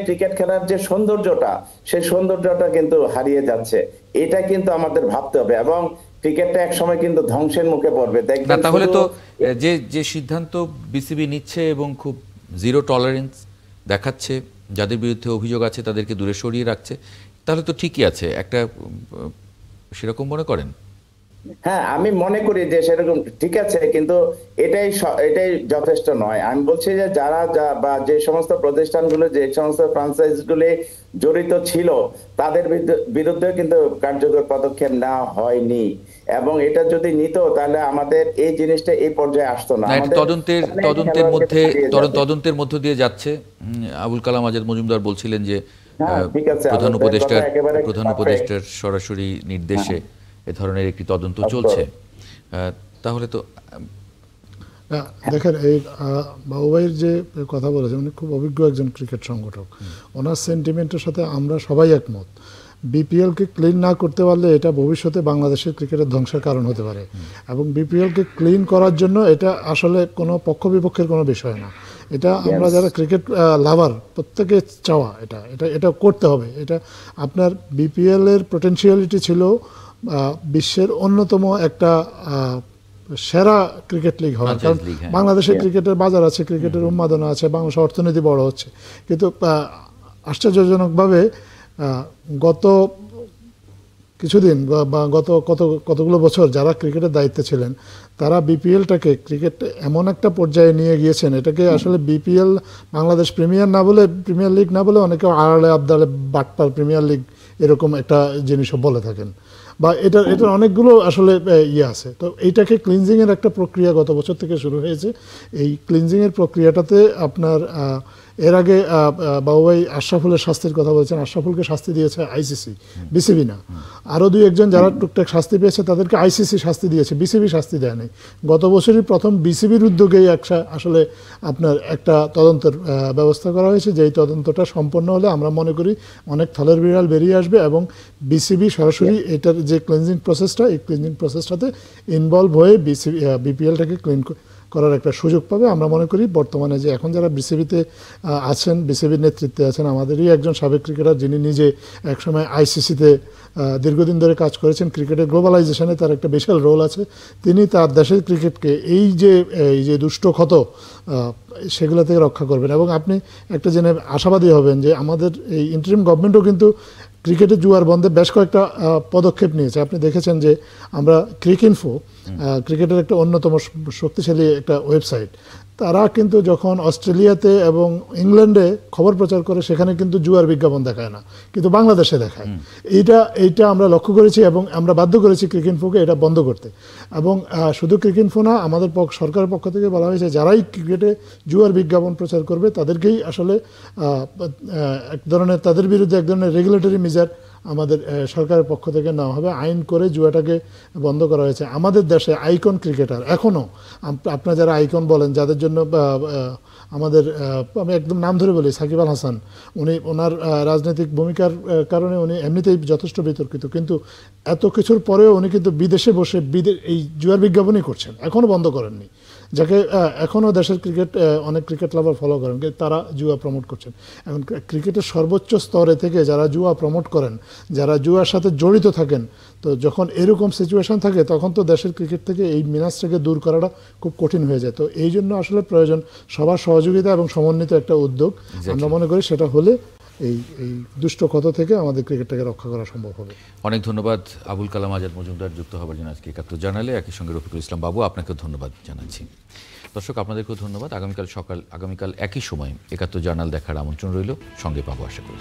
ক্রিকেট খেলার যে সৌন্দর্যটা, সেই সৌন্দর্যটা কিন্তু হারিয়ে যাচ্ছে। এটা কিন্তু আমাদের ভাবতে হবে, এবং ক্রিকেটটা এক সময় কিন্তু ধ্বংসের মুখে পড়বে। দেখবেন তাহলে তো যে সিদ্ধান্ত বিসিবি নিচ্ছে এবং খুব জিরো টলারেন্স দেখাচ্ছে, যাদের বিরুদ্ধে অভিযোগ আছে তাদেরকে দূরে সরিয়ে রাখছে, তাহলে তো ঠিকই আছে একটা, সেরকম মনে করেন? হ্যাঁ, আমি মনে করি যে সেরকম ঠিক আছে, কিন্তু এটাই যথেষ্ট নয়। আমি বলছি যে যারা বা যে সমস্ত প্রতিষ্ঠানগুলো, যে সমস্ত ফ্র্যাঞ্চাইজগুলি জড়িত ছিল, তাদের বিরুদ্ধে কিন্তু কার্যকর পদক্ষেপ নেওয়া হয়নি, এবং এটা যদি নিত তাহলে আমাদের এই জিনিসটা এই পর্যায়ে আসতো না। না, এটা আমাদের তদন্তের মধ্য দিয়ে যাচ্ছে। আবুল কালাম আজাদ মজুমদার বলছিলেন যে হ্যাঁ, ঠিক আছে, প্রধান আপনার কথা একেবারে উপদেষ্টার সরাসরি নির্দেশে এ ধরনের একটি তদন্ত চলছে। তাহলে তো দেখেন, এই বাবু ভাইয়ের যে কথা বলেছেন, উনি খুব অভিজ্ঞ একজন ক্রিকেট সংগঠক। ওনার সেন্টিমেন্টের সাথে আমরা সবাই একমত। বিপিএলকে ক্লিন না করতে পারলে এটা ভবিষ্যতে বাংলাদেশের ক্রিকেটের ধ্বংসের কারণ হতে পারে, এবং বিপিএলকে ক্লিন করার জন্য এটা আসলে কোনো পক্ষ বিপক্ষের কোনো বিষয় না। এটা আমরা যারা ক্রিকেট লাভার প্রত্যেকে চাওয়া, এটা করতে হবে। এটা আপনার বিপিএল এর পোটেনশিয়ালিটি ছিল বিশ্বের অন্যতম একটা সেরা ক্রিকেট লিগ হওয়ার, কারণ বাংলাদেশের ক্রিকেটের বাজার আছে, ক্রিকেটের উন্মাদনা আছে, বাংলাদেশের অর্থনীতি বড় হচ্ছে। কিন্তু আশ্চর্যজনকভাবে গত কিছুদিন বা গত কতগুলো বছর যারা ক্রিকেটের দায়িত্বে ছিলেন, তারা বিপিএলটাকে ক্রিকেট এমন একটা পর্যায়ে নিয়ে গিয়েছেন, এটাকে আসলে বিপিএল বাংলাদেশ প্রিমিয়ার লিগ না বলে অনেকে আড়ালে আবদালে বাটপার প্রিমিয়ার লিগ এরকম একটা জিনিসও বলে থাকেন, বা এটার অনেকগুলো আসলে আছে। তো এইটাকে ক্লিনজিংয়ের একটা প্রক্রিয়া গত বছর থেকে শুরু হয়েছে। এই ক্লিনজিংয়ের প্রক্রিয়াটাতে আপনার এর আগে বাবুভাই আশরাফুলের শাস্তির কথা বলেছেন। আশরাফুলকে শাস্তি দিয়েছে আইসিসি, বিসিবি না। আরও দুই একজন যারা টুকটাক শাস্তি পেয়েছে তাদেরকে আইসিসি শাস্তি দিয়েছে, বিসিবি শাস্তি দেয়নি। গত বছরই প্রথম বিসিবির উদ্যোগেই আসলে আপনার একটা তদন্তের ব্যবস্থা করা হয়েছে, যেই তদন্তটা সম্পন্ন হলে আমরা মনে করি অনেক থলের বিড়াল বেরিয়ে আসবে, এবং বিসিবি সরাসরি এটার যে ক্লিনজিং প্রসেসটা, এই ক্লিনজিং প্রসেসটাতে ইনভলভ হয়ে বিপিএলটাকে ক্লিন করার একটা সুযোগ পাবে। আমরা মনে করি বর্তমানে যে এখন যারা বিসিবিতে আছেন, বিসিবির নেতৃত্বে আছেন, আমাদেরই একজন সাবেক ক্রিকেটার যিনি নিজে একসময় আইসিসিতে দীর্ঘদিন ধরে কাজ করেছেন, ক্রিকেটের গ্লোবালাইজেশনে তার একটা বিশাল রোল আছে। তিনি তার দেশের ক্রিকেটকে এই যে দুষ্ট ক্ষত সেগুলো থেকে রক্ষা করবেন, এবং আপনি একটা জেনে আশাবাদী হবেন যে আমাদের এই ইন্টারিম গভর্নমেন্টও কিন্তু ক্রিকেটের জুয়ার বন্ধে বেশ কয়েকটা পদক্ষেপ নিয়েছে। আপনি দেখেছেন যে আমরা ক্রিকইনফো, ক্রিকেটের একটা অন্যতম শক্তিশালী একটা ওয়েবসাইট, তারা কিন্তু যখন অস্ট্রেলিয়াতে এবং ইংল্যান্ডে খবর প্রচার করে সেখানে কিন্তু জুয়ার বিজ্ঞাপন দেখায় না, কিন্তু বাংলাদেশে দেখায়। এইটা আমরা লক্ষ্য করেছি, এবং আমরা বাধ্য করেছি ক্রিকইনফোকে এটা বন্ধ করতে। এবং শুধু ক্রিকইনফো না, আমাদের সরকারের পক্ষ থেকে বলা হয়েছে যারাই ক্রিকেটে জুয়ার বিজ্ঞাপন প্রচার করবে তাদেরকেই আসলে এক ধরনের, তাদের বিরুদ্ধে এক ধরনের রেগুলেটরি মেজার আমাদের সরকারের পক্ষ থেকে নেওয়া হবে। আইন করে জুয়াটাকে বন্ধ করা হয়েছে। আমাদের দেশে আইকন ক্রিকেটার এখনও, আপনারা যারা আইকন বলেন, যাদের জন্য আমাদের, আমি একদম নাম ধরে বলি, সাকিব আল হাসান, ওনার রাজনৈতিক ভূমিকার কারণে উনি এমনিতেই যথেষ্ট বিতর্কিত, কিন্তু এত কিছুর পরেও উনি কিন্তু বিদেশে বসে এই জুয়ার বিজ্ঞাপনই করছেন, এখনও বন্ধ করেননি। যাকে এখনও দেশের অনেক ক্রিকেট লাভার ফলো করেন, তারা জুয়া প্রমোট করছেন। এখন ক্রিকেটের সর্বোচ্চ স্তরে থেকে যারা জুয়া প্রমোট করেন, যারা জুয়ার সাথে জড়িত থাকেন, তো যখন এরকম সিচুয়েশন থাকে তখন তো দেশের ক্রিকেট থেকে এই মিনাসটাকে দূর করাটা খুব কঠিন হয়ে যায়। তো এই জন্য আসলে প্রয়োজন সবার সহযোগিতা এবং সমন্বিত একটা উদ্যোগ। আমরা মনে করি সেটা হলে এই দুষ্ট ক্ষত থেকে আমাদের ক্রিকেটটাকে রক্ষা করা সম্ভব হবে। অনেক ধন্যবাদ আবুল কালাম আজাদ মজুমদার যুক্ত হবার জন্য আজকে ৭১ জানালে। একই সঙ্গে রফিকুল ইসলাম বাবু, আপনাকেও ধন্যবাদ জানাচ্ছি। দর্শক, আপনাদেরকেও ধন্যবাদ। আগামীকাল একই সময় ৭১ জার্নাল দেখার আমন্ত্রণ রইল, সঙ্গে পাবো আশা করি।